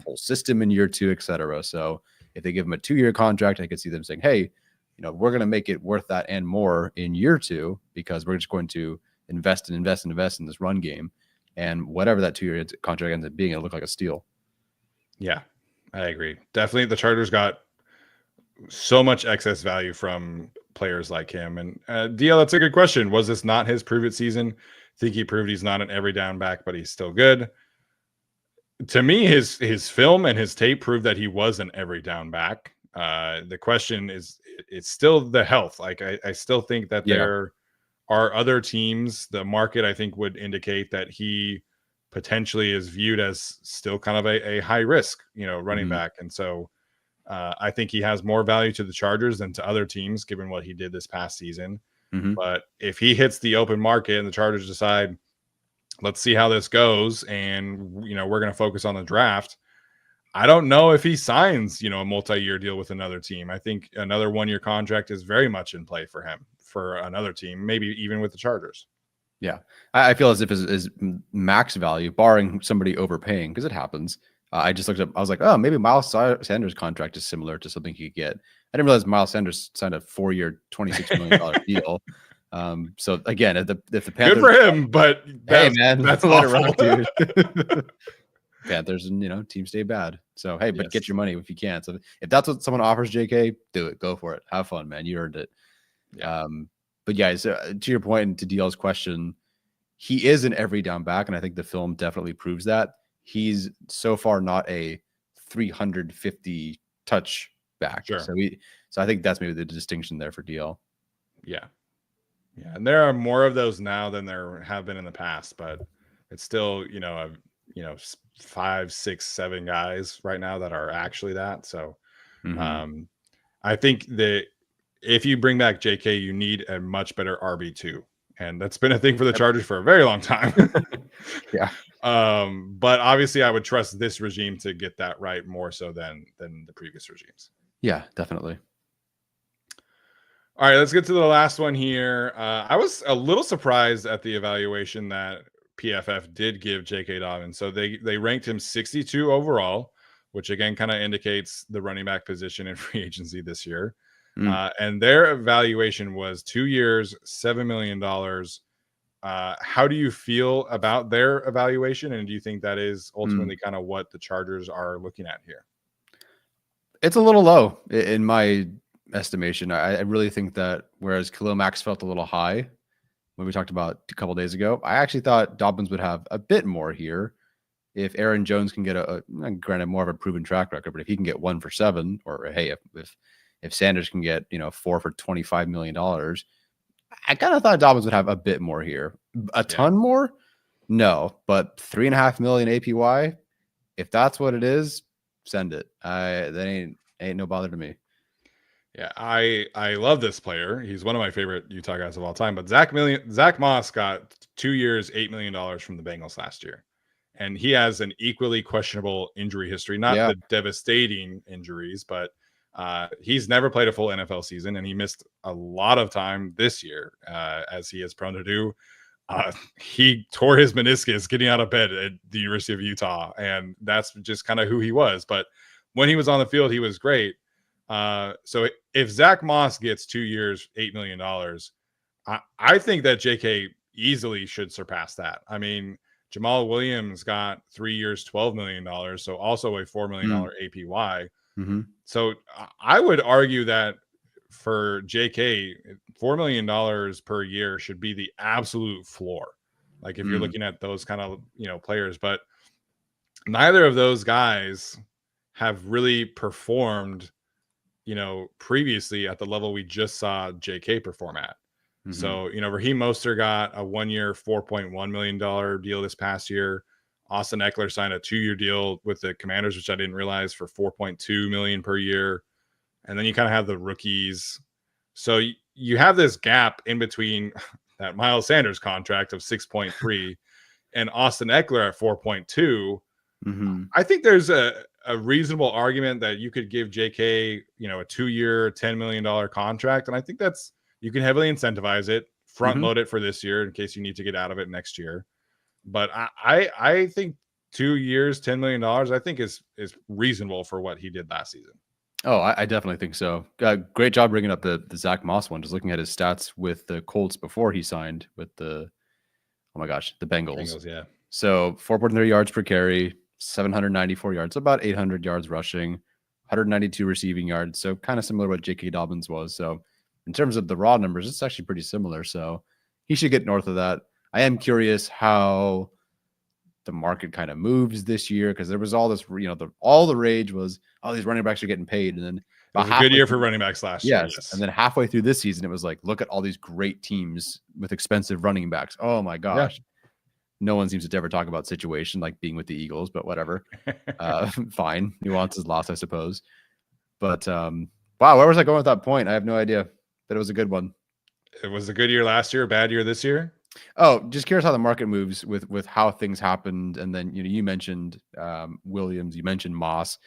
whole system in year 2, etc. So if they give him a 2-year contract, I could see them saying, hey, we're going to make it worth that and more in year 2 because we're just going to invest in this run game. And whatever that 2-year contract ends up being, it'll look like a steal. Yeah, I agree. Definitely the Chargers got so much excess value from players like him. And DL, that's a good question. Was this not his prove it season? I think he proved he's not an every down back, but he's still good. To me, his film and his tape proved that he was an every down back. The question is, it's still the health. Like I still think that there are other teams. The market, I think, would indicate that he potentially is viewed as still kind of a high risk, running back. And so I think he has more value to the Chargers than to other teams, given what he did this past season. But if he hits the open market and the Chargers decide, let's see how this goes, and we're going to focus on the draft, I don't know if he signs a multi-year deal with another team. I think another 1-year contract is very much in play for him for another team, maybe even with the Chargers. Yeah, I feel as if his max value, barring somebody overpaying, because it happens. I just looked up. I was like, oh, maybe Miles Sanders' contract is similar to something he could get. I didn't realize Miles Sanders signed a 4-year, $26 million deal. So again, if the Panthers, good for him, but hey man, that's let awful. it rock, dude. Panthers and teams stay bad. So hey, but get your money if you can. So if that's what someone offers, JK, do it. Go for it. Have fun, man. You earned it. Yeah. But yeah, so to your point and to DL's question, he is an every down back, and I think the film definitely proves that. He's so far not a 350 touch back. Sure. So I think that's maybe the distinction there for DL. Yeah. Yeah. And there are more of those now than there have been in the past, but it's still, 5, 6, 7 guys right now that are actually that. So I think that if you bring back JK, you need a much better RB2. And that's been a thing for the Chargers for a very long time. Yeah. But obviously I would trust this regime to get that right more so than the previous regimes. Yeah, definitely. All right, let's get to the last one here. I was a little surprised at the evaluation that PFF did give JK Dobbins. So they ranked him 62 overall, which again kind of indicates the running back position in free agency this year. And their evaluation was 2 years, $7 million. How do you feel about their evaluation? And do you think that is ultimately kind of what the Chargers are looking at here? It's a little low in my estimation. I really think that whereas Khalil Max felt a little high when we talked about a couple of days ago, I actually thought Dobbins would have a bit more here. If Aaron Jones can get granted more of a proven track record, but if he can get 1 for 7, or hey, if Sanders can get 4 for $25 million, I kind of thought Dobbins would have a bit more here. A ton more? No, but $3.5 million APY. If that's what it is, send it. That ain't no bother to me. Yeah, I love this player. He's one of my favorite Utah guys of all time. But Zach Moss got 2 years, $8 million from the Bengals last year. And he has an equally questionable injury history, not the devastating injuries, but he's never played a full NFL season, and he missed a lot of time this year, as he is prone to do. He tore his meniscus getting out of bed at the University of Utah, and that's just kind of who he was. But when he was on the field, he was great. So if Zach Moss gets 2 years, $8 million, I think that JK easily should surpass that. I mean, Jamal Williams got 3 years, $12 million, so also a $4 million APY. So I would argue that for JK, $4 million per year should be the absolute floor. Like if you're looking at those kind of players, but neither of those guys have really performed previously at the level we just saw JK perform at. So, Raheem Mostert got a 1-year, $4.1 million deal this past year. Austin Eckler signed a 2-year deal with the Commanders, which I didn't realize, for $4.2 million per year. and then you kind of have the rookies. So you have this gap in between that Miles Sanders contract of 6.3 and Austin Eckler at 4.2. Mm-hmm. I think there's a reasonable argument that you could give JK, a 2-year, $10 million contract. And I think you can heavily incentivize it, front load it for this year in case you need to get out of it next year. But I think 2 years, $10 million, I think is reasonable for what he did last season. Oh, I definitely think so. Great job bringing up the Zach Moss one. Just looking at his stats with the Colts before he signed with the Bengals. Yeah. So 4.3 yards per carry, 794 yards, about 800 yards rushing, 192 receiving yards. So kind of similar to what JK Dobbins was. So in terms of the raw numbers, it's actually pretty similar. So he should get north of that. I am curious how the market kind of moves this year, because there was all this, all the rage was, oh, these running backs are getting paid. And then it was a good year for running backs last year. Yes. And then halfway through this season, it was like, look at all these great teams with expensive running backs. Oh my gosh. Yeah. No one seems to ever talk about situation like being with the Eagles, but whatever. Fine. Nuance is lost, I suppose. But wow, where was I going with that point? I have no idea, but it was a good one. It was a good year last year, a bad year this year? Oh, just curious how the market moves with how things happened. And then, you mentioned Williams, you mentioned Moss.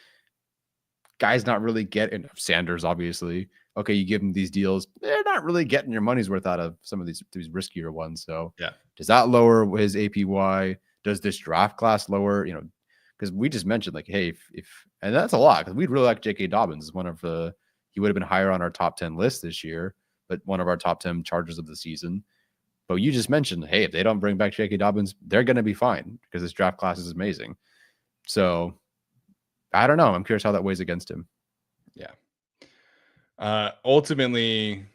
Guys not really getting Sanders, obviously. Okay, you give them these deals, they're not really getting your money's worth out of some of these riskier ones. So yeah, does that lower his APY? Does this draft class lower? Because we just mentioned like, hey, if and that's a lot, because we'd really like JK Dobbins as one of he would have been higher on our top 10 list this year, but one of our top 10 Chargers of the season. But you just mentioned, hey, if they don't bring back JK Dobbins, they're going to be fine because this draft class is amazing. So I don't know. I'm curious how that weighs against him. Yeah. Ultimately,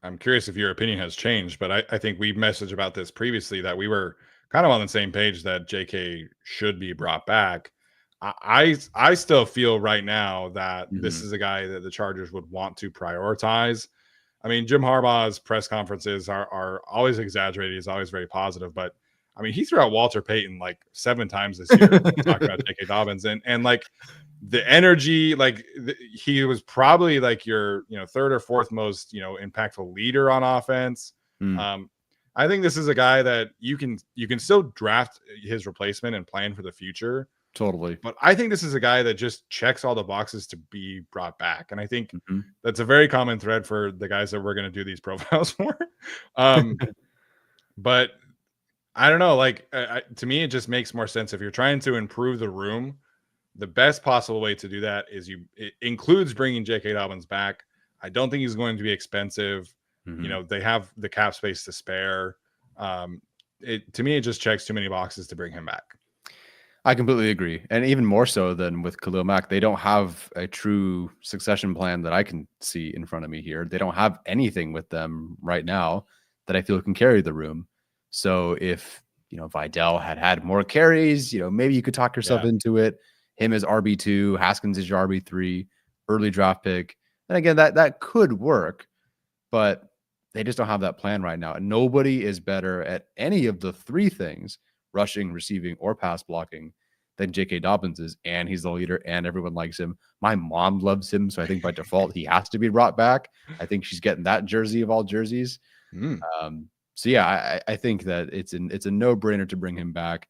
I'm curious if your opinion has changed, but I think we messaged about this previously that we were kind of on the same page that JK should be brought back. I still feel right now that this is a guy that the Chargers would want to prioritize. I mean, Jim Harbaugh's press conferences are always exaggerated. He's always very positive, but I mean, he threw out Walter Payton like 7 times this year talking about JK Dobbins, and like the energy, like he was probably like your third or fourth most impactful leader on offense. I think this is a guy that you can still draft his replacement and plan for the future. Totally. But I think this is a guy that just checks all the boxes to be brought back. And I think that's a very common thread for the guys that we're going to do these profiles for. But I don't know, like to me, it just makes more sense if you're trying to improve the room. The best possible way to do that is it includes bringing JK Dobbins back. I don't think he's going to be expensive. They have the cap space to spare. To me, it just checks too many boxes to bring him back. I completely agree. And even more so than with Khalil Mack, they don't have a true succession plan that I can see in front of me here. They don't have anything with them right now that I feel can carry the room. So if, Vidal had more carries, maybe you could talk yourself into it. Him as RB2, Haskins as your RB3, early draft pick. And again, that could work, but they just don't have that plan right now. And nobody is better at any of the 3 things, rushing, receiving, or pass blocking, than JK Dobbins is. And he's the leader and everyone likes him. My mom loves him. So I think by default, he has to be brought back. I think she's getting that jersey of all jerseys. So yeah, I think that it's a no-brainer to bring him back.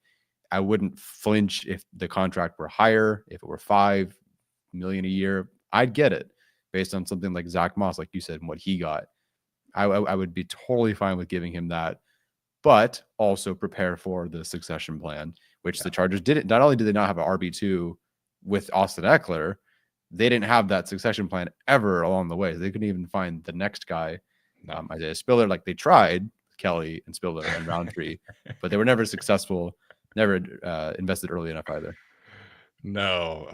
I wouldn't flinch if the contract were higher. If it were $5 million a year, I'd get it based on something like Zach Moss, like you said, and what he got. I would be totally fine with giving him that, but also prepare for the succession plan, which the Chargers didn't. Not only did they not have an RB2 with Austin Eckler, they didn't have that succession plan ever along the way. They couldn't even find the next guy, Isaiah Spiller. Like they tried Kelly and Spiller and Roundtree, but they were never successful. Never invested early enough either. No,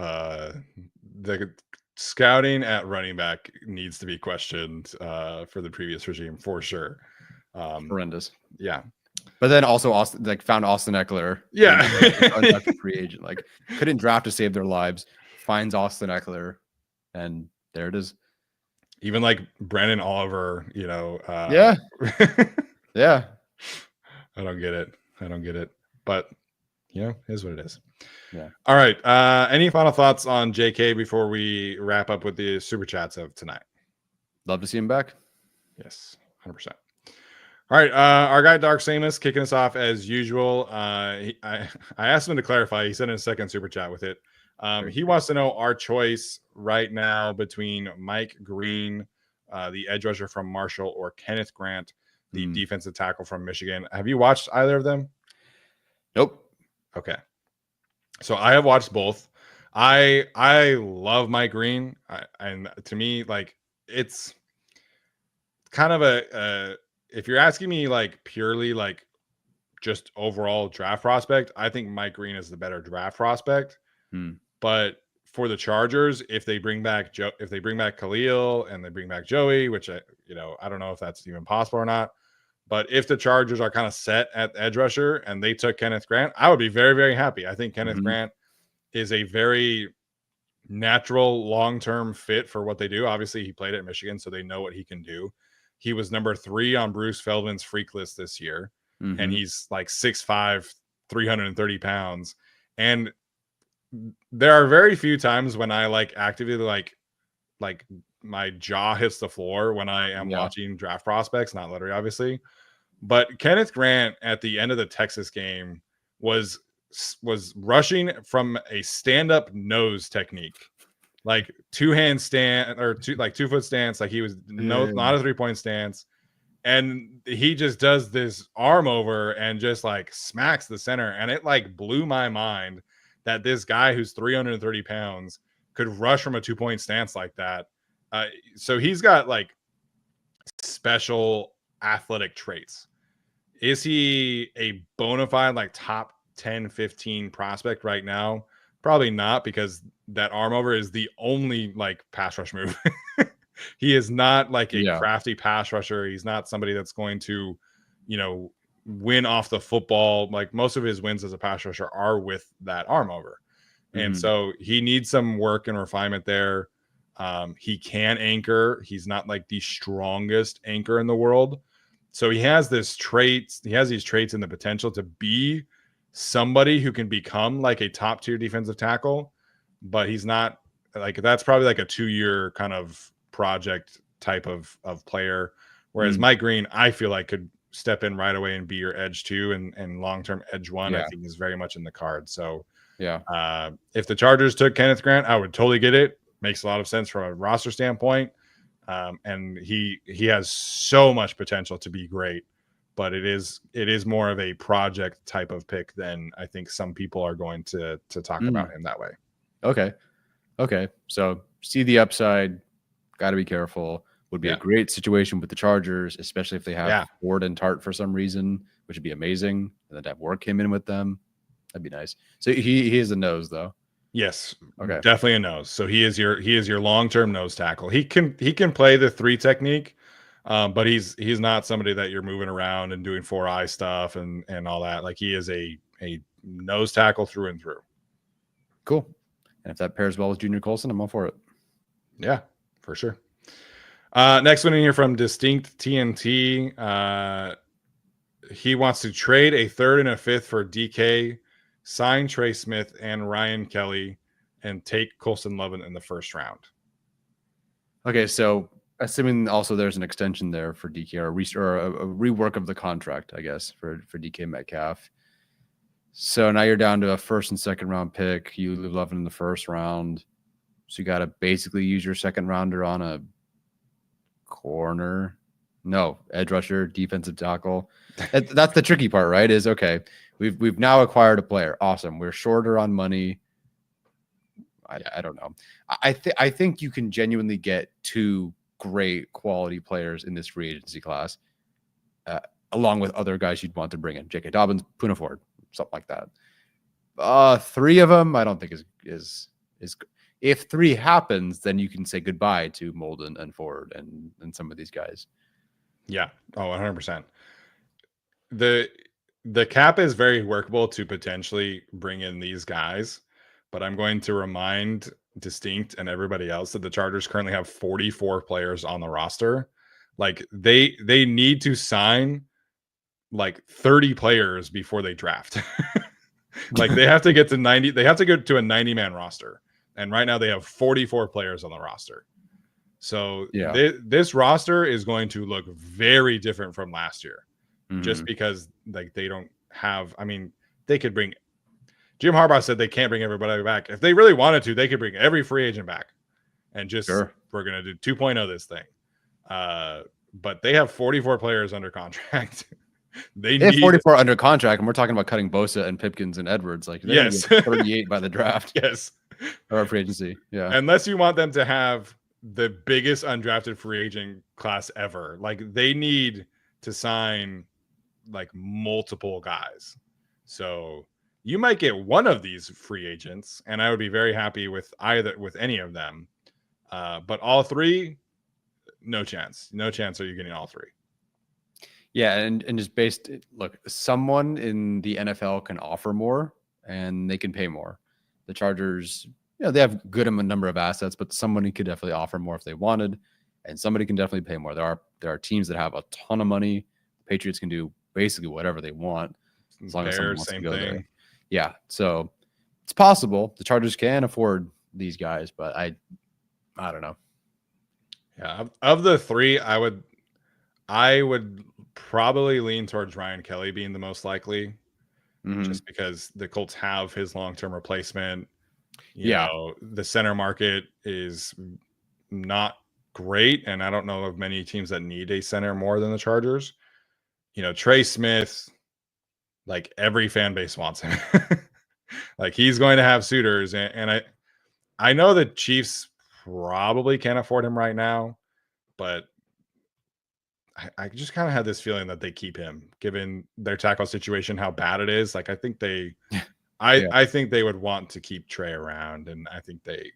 the scouting at running back needs to be questioned for the previous regime for sure. Horrendous. Yeah. But then also found Austin Eckler. Yeah. Free agent. Like couldn't draft to save their lives. Finds Austin Eckler. And there it is. Even like Brandon Oliver, yeah. Yeah. I don't get it. But here's what it is. Yeah. All right. Any final thoughts on JK before we wrap up with the super chats of tonight? Love to see him back. Yes, 100%. All right, our guy Dark Samus kicking us off as usual. I asked him to clarify. He sent in a second super chat with it. He wants to know our choice right now between Mike Green, the edge rusher from Marshall, or Kenneth Grant, the defensive tackle from Michigan. Have you watched either of them? Nope. Okay, so I have watched both. I love Mike Green, and to me, like, it's kind of a if you're asking me like purely like just overall draft prospect, I think Mike Green is the better draft prospect. But for the Chargers, if they bring back Khalil and they bring back Joey, which I don't know if that's even possible or not. But if the Chargers are kind of set at edge rusher and they took Kenneth Grant, I would be very, very happy. I think Kenneth Grant is a very natural long-term fit for what they do. Obviously, he played at Michigan, so they know what he can do. He was number 3 on Bruce Feldman's freak list this year, and he's like 6'5", 330 pounds. And there are very few times when I like actively like my jaw hits the floor when I am watching draft prospects, not lottery, obviously. But Kenneth Grant at the end of the Texas game was rushing from a stand-up nose technique, like 2-hand stand or 2-foot stance, like he was not a 3-point stance, and he just does this arm over and just like smacks the center, and it like blew my mind that this guy who's 330 pounds could rush from a 2-point stance like that. So he's got like special athletic traits. Is he a bona fide like top 10, 15 prospect right now? Probably not, because that arm over is the only like pass rush move. He is not like a crafty pass rusher. He's not somebody that's going to, win off the football. Like most of his wins as a pass rusher are with that arm over. And so he needs some work and refinement there. He can anchor. He's not like the strongest anchor in the world. So he has these traits and the potential to be somebody who can become like a top tier defensive tackle, but he's not like, that's probably like a 2-year kind of project type of player. Whereas Mike Green, I feel like could step in right away and be your edge 2 and long-term edge 1. I think is very much in the card. So if the Chargers took Kenneth Grant, I would totally get it. Makes a lot of sense from a roster standpoint. And he has so much potential to be great, but it is more of a project type of pick than I think some people are going to talk about him that way. Okay. So see the upside, got to be careful. Would be a great situation with the Chargers, especially if they have Ford and Tart for some reason, which would be amazing. And then to have Work came in with them, that'd be nice. So he is a nose though. Yes. Okay. Definitely a nose. So he is your long-term nose tackle. He can play the 3 technique, but he's not somebody that you're moving around and doing 4-eye stuff and all that. Like he is a nose tackle through and through. Cool. And if that pairs well with Junior Colson, I'm all for it. Yeah, for sure. Next one in here from Distinct TNT. He wants to trade a 3rd and a 5th for DK, sign Trey Smith and Ryan Kelly, and take Colson Lovin in the 1st round. Okay, so assuming also there's an extension there for DK or a rework of the contract, I guess, for DK Metcalf. So now you're down to a 1st and 2nd round pick. You leave Lovin in the 1st round. So you got to basically use your 2nd rounder on a corner. No, edge rusher, defensive tackle. That's the tricky part, right? Is okay. We've now acquired a player. Awesome. We're shorter on money. I don't know. I think you can genuinely get 2 great quality players in this free agency class, along with other guys you'd want to bring in. JK Dobbins, Poona Ford, something like that. 3 of them, I don't think is if 3 happens, then you can say goodbye to Molden and Ford and some of these guys. Yeah. Oh, 100%. The cap is very workable to potentially bring in these guys, but I'm going to remind Distinct and everybody else that the Chargers currently have 44 players on the roster. Like they need to sign like 30 players before they draft. Like they have to get to 90. They have to go to a 90-man roster. And right now they have 44 players on the roster. So this roster is going to look very different from last year. Just because like they don't have, I mean, they could bring Jim Harbaugh said they can't bring everybody back. If they really wanted to, they could bring every free agent back and just we're gonna do 2.0 this thing. But they have 44 players under contract. They have 44 under contract, and we're talking about cutting Bosa and Pipkins and Edwards. Like, yes, 38 by the draft. Yes, or free agency. Yeah, unless you want them to have the biggest undrafted free agent class ever. Like, they need to sign like multiple guys. So you might get one of these free agents, and I would be very happy with any of them. But all three, no chance. No chance are you getting all three. Yeah, and just look, someone in the NFL can offer more and they can pay more. The Chargers, they have good number of assets, but somebody could definitely offer more if they wanted, and somebody can definitely pay more. There are teams that have a ton of money. The Patriots can do basically whatever they want as long as someone wants to go there. Yeah, so it's possible the Chargers can afford these guys, but I don't know. Yeah, of the three, I would probably lean towards Ryan Kelly being the most likely, just because the Colts have his long-term replacement. You know, the center market is not great, and I don't know of many teams that need a center more than the Chargers. You know, Trey Smith, like every fan base wants him. Like he's going to have suitors, and I know the Chiefs probably can't afford him right now, but I just kind of had this feeling that they keep him, given their tackle situation, how bad it is. Like I think I think they would want to keep Trey around, and I think they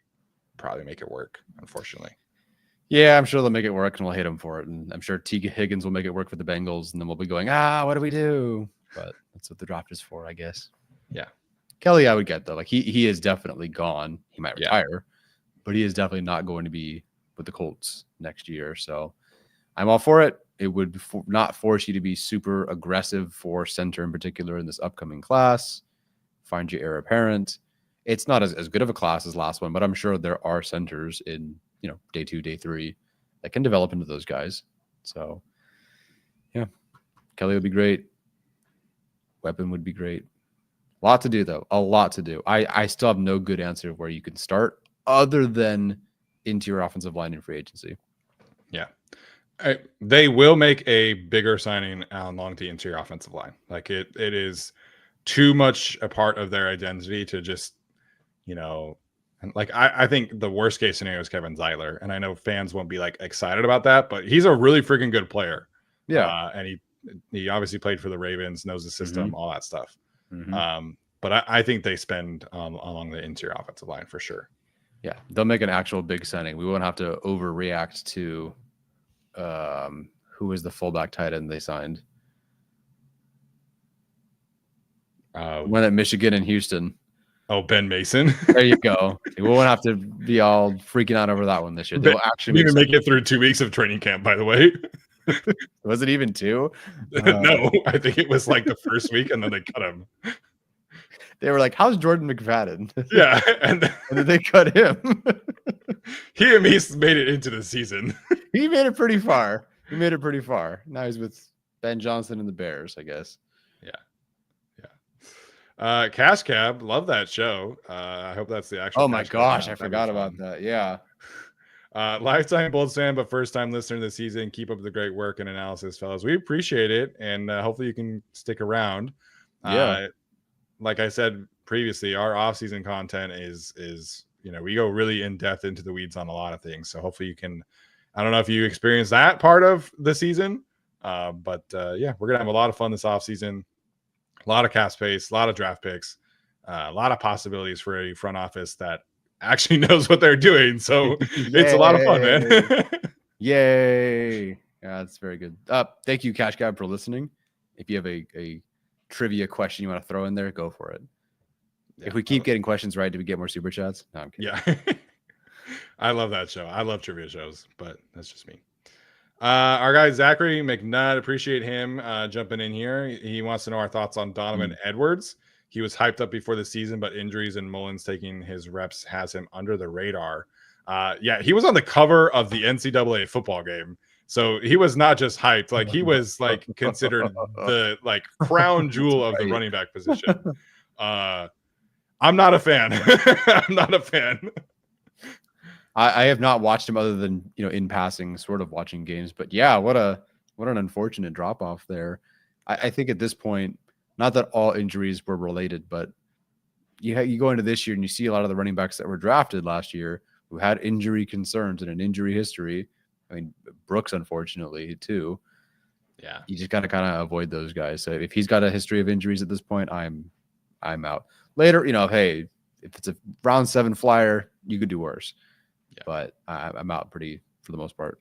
probably make it work, unfortunately. Yeah, I'm sure they'll make it work, and we'll hate him for it. And I'm sure T. Higgins will make it work for the Bengals, and then we'll be going, what do we do? But that's what the draft is for, I guess. Yeah. Kelly, I would get, though. Like, he is definitely gone. He might retire, but he is definitely not going to be with the Colts next year. So I'm all for it. It would not force you to be super aggressive for center in particular in this upcoming class. Find your heir apparent. It's not as good of a class as last one, but I'm sure there are centers in, day 2, day 3 that can develop into those guys. So, yeah, Kelly would be great. Weapon would be great. A lot to do, though. A lot to do. I still have no good answer of where you can start other than interior offensive line in free agency. Yeah. They will make a bigger signing along the interior offensive line. Like it is too much a part of their identity to just, like I think the worst case scenario is Kevin Zeiler. And I know fans won't be like excited about that, but he's a really freaking good player. Yeah. And he obviously played for the Ravens, knows the system, all that stuff. But I think they spend along the interior offensive line for sure. Yeah. They'll make an actual big signing. We won't have to overreact to who is the fullback tight end they signed? One at Michigan and Houston. Oh, Ben Mason. There you go. We won't have to be all freaking out over that one this year. They'll actually make it through 2 weeks of training camp, by the way. Was it even 2? No, I think it was like the first week, and then they cut him. They were like, "How's Jordan McFadden?" Yeah, and then they cut him. He at least made it into the season. He made it pretty far. Now he's with Ben Johnson and the Bears, I guess. Yeah. Cash Cab, love that show. I hope that's the actual. Oh my gosh, I forgot about that. Yeah. Lifetime Bulls fan, but first time listener this season. Keep up the great work and analysis, fellas. We appreciate it, and hopefully you can stick around. Yeah. Like I said previously, our offseason content is we go really in depth into the weeds on a lot of things. So hopefully you can. I don't know if you experience that part of the season, but we're gonna have a lot of fun this offseason. A lot of cap space, a lot of draft picks, a lot of possibilities for a front office that actually knows what they're doing. So it's a lot of fun, man. Yay. Yeah, that's very good. Thank you, Cash Cab, for listening. If you have a trivia question you want to throw in there, go for it. If we keep getting questions right, do we get more super chats? No, I'm kidding. Yeah. I love that show. I love trivia shows, but that's just me. Our guy Zachary McNutt, appreciate him jumping in here. He wants to know our thoughts on Donovan Edwards. he was hyped up before the season, but injuries and Mullins taking his reps has him under the radar. Yeah, he was on the cover of the NCAA football game. So he was not just hyped, like he was like considered the like crown jewel of the running back position. I'm not a fan. I'm not a fan. I have not watched him other than, in passing, sort of watching games. But yeah, what an unfortunate drop off there. I think at this point, not that all injuries were related, but you go into this year and you see a lot of the running backs that were drafted last year who had injury concerns and an injury history. I mean, Brooks, unfortunately, too. Yeah, you just gotta kind of avoid those guys. So if he's got a history of injuries at this point, I'm out. Later, hey, if it's a round 7 flyer, you could do worse. Yeah. But I'm out pretty for the most part.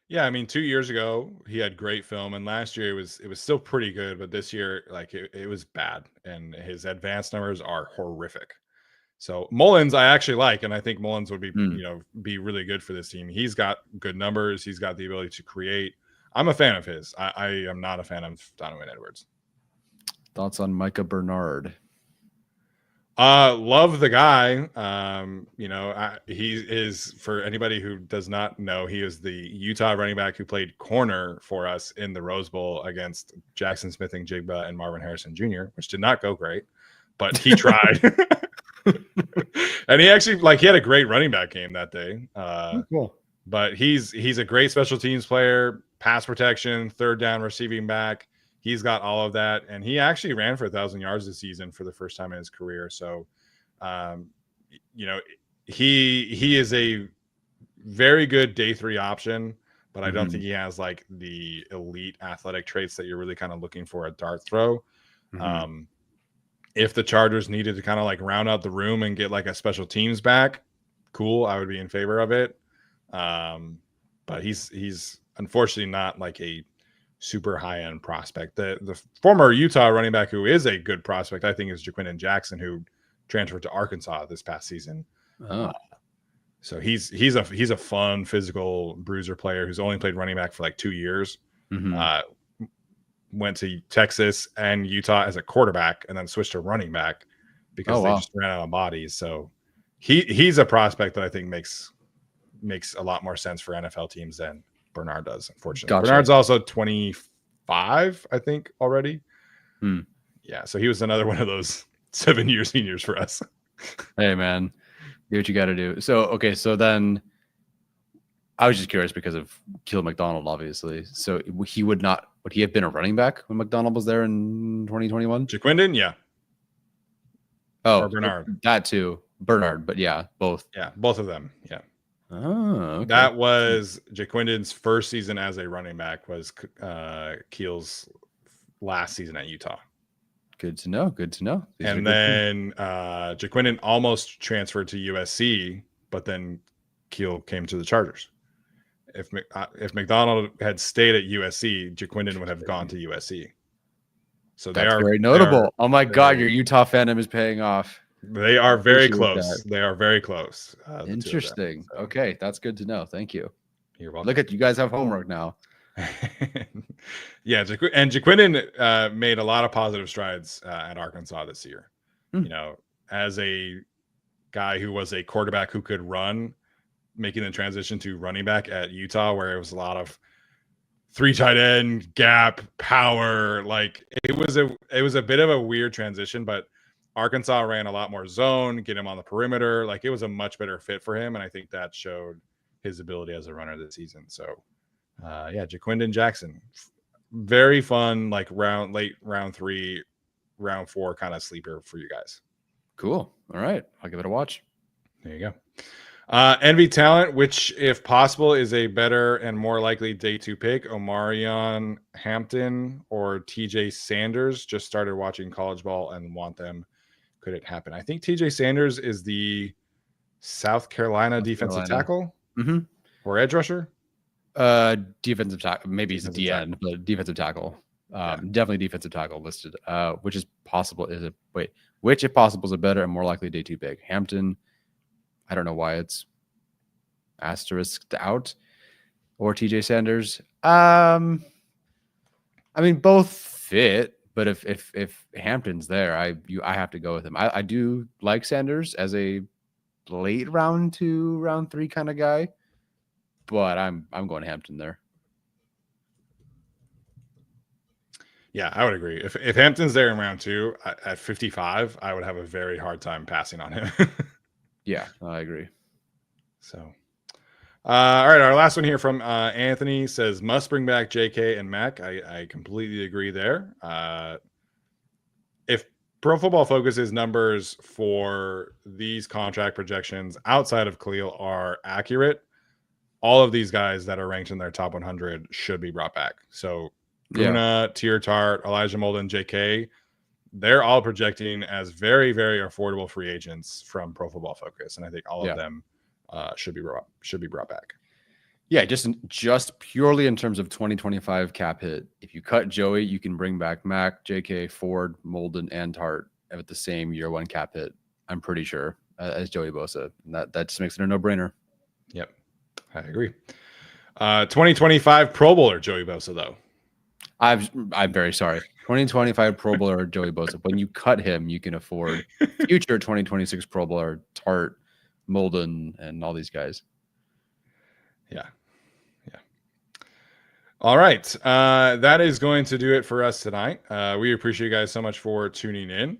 Yeah, I mean, 2 years ago he had great film, and last year it was still pretty good, but this year like it was bad, and his advanced numbers are horrific. So Mullins I actually like, and I think Mullins would be be really good for this team. He's got good numbers. He's got the ability to create. I'm a fan of his. I am not a fan of Donovan Edwards. Thoughts on Micah Bernard? Love the guy. He is, for anybody who does not know, he is the Utah running back who played corner for us in the Rose Bowl against Jackson Smith-Njigba and Marvin Harrison Jr., which did not go great, but he tried. And he actually he had a great running back game that day. Cool. But he's a great special teams player, pass protection, third down receiving back. He's got all of that, and he actually ran for 1,000 yards this season for the first time in his career. So, he is a very good day 3 option, but I don't think he has like the elite athletic traits that you're really kind of looking for a dart throw. If the Chargers needed to kind of like round out the room and get like a special teams back, cool, I would be in favor of it. But he's unfortunately not like a super high-end prospect. The former Utah running back who is a good prospect, I think, is Jaquindon Jackson, who transferred to Arkansas this past season. So he's a fun physical bruiser player who's only played running back for like 2 years. Went to Texas and Utah as a quarterback and then switched to running back because they just ran out of bodies. So he's a prospect that I think makes a lot more sense for NFL teams than Bernard does, unfortunately. Gotcha. Bernard's also 25, I think, already. Yeah, so he was another one of those 7-year seniors for us. Hey, man, do what you got to do. So then I was just curious because of Keel McDonald, obviously. So would he have been a running back when McDonald was there in 2021? Jaquindon, yeah. Oh, or Bernard. That too. Bernard, but yeah, both. Yeah, both of them, yeah. Oh, okay. That was Jaquindon's first season as a running back, was Keel's last season at Utah. Good to know. And then Jaquindon almost transferred to USC, but then Keel came to the Chargers. If McDonald had stayed at USC, Jaquindon would have gone to USC. So that's very notable. Oh my God, your Utah fandom is paying off. They are very close. They are very close. Interesting. So. Okay, that's good to know. Thank you. You're welcome. Look at you guys have homework now. Yeah, and Jaquindon made a lot of positive strides at Arkansas this year. As a guy who was a quarterback who could run, making the transition to running back at Utah, where it was a lot of 3 tight end, gap, power. Like it was a bit of a weird transition, but Arkansas ran a lot more zone, get him on the perimeter. Like it was a much better fit for him. And I think that showed his ability as a runner this season. So Jaquindon Jackson, very fun, like late round 3, round 4 kind of sleeper for you guys. Cool. All right. I'll give it a watch. There you go. Envy talent, which if possible is a better and more likely day 2 pick, Omarion Hampton or TJ Sanders. Just started watching college ball and want them. Could it happen? I think TJ Sanders is the South Carolina defensive tackle or edge rusher. Defensive tackle. Maybe he's a DN, but defensive tackle. Definitely defensive tackle listed. Which if possible is a better and more likely day 2 pick. Hampton. I don't know why it's asterisked out, or TJ Sanders. I mean, both fit, But if Hampton's there, I have to go with him. I do like Sanders as a late round 2, round 3 kind of guy, but I'm going Hampton there. Yeah, I would agree. If Hampton's there in round 2 at 55, I would have a very hard time passing on him. Yeah, I agree. So, all right, our last one here from Anthony says must bring back JK and Mac. I completely agree there. If Pro Football Focus's numbers for these contract projections outside of Khalil are accurate, all of these guys that are ranked in their top 100 should be brought back. So Puna, Tier Tart, Elijah Molden, JK, they're all projecting as very, very affordable free agents from Pro Football Focus, and I think all of them should be brought back. Yeah, just purely in terms of 2025 cap hit. If you cut Joey, you can bring back Mac, JK, Ford, Molden, and Tart at the same year 1 cap hit. I'm pretty sure as Joey Bosa, and that just makes it a no-brainer. Yep, I agree. 2025 Pro Bowler Joey Bosa though. I'm very sorry. 2025 Pro Bowler Joey Bosa. When you cut him, you can afford future 2026 Pro Bowler Tart, Molden, and all these guys. Yeah. All right. That is going to do it for us tonight. We appreciate you guys so much for tuning in.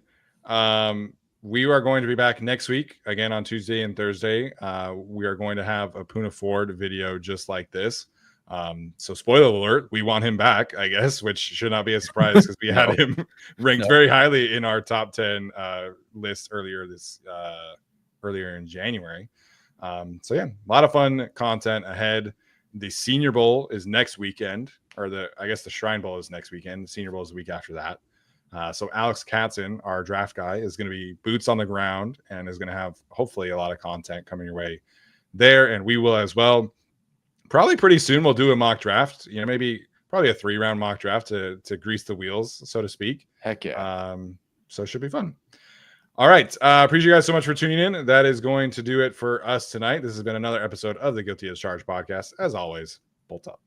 We are going to be back next week again on Tuesday and Thursday. We are going to have a Puna Ford video just like this. So spoiler alert, we want him back, I guess, which should not be a surprise because we had him ranked very highly in our top 10 list earlier in January. So yeah, a lot of fun content ahead. The Senior Bowl is next weekend, or the Shrine Bowl is next weekend. The Senior Bowl is the week after that. So Alex Katzen, our draft guy, is going to be boots on the ground and is going to have hopefully a lot of content coming your way there, and we will as well. Probably pretty soon we'll do a mock draft. Maybe probably a 3-round mock draft to grease the wheels, so to speak. Heck yeah. So it should be fun. All right. Appreciate you guys so much for tuning in. That is going to do it for us tonight. This has been another episode of the Guilty as Charged podcast. As always, bolt up.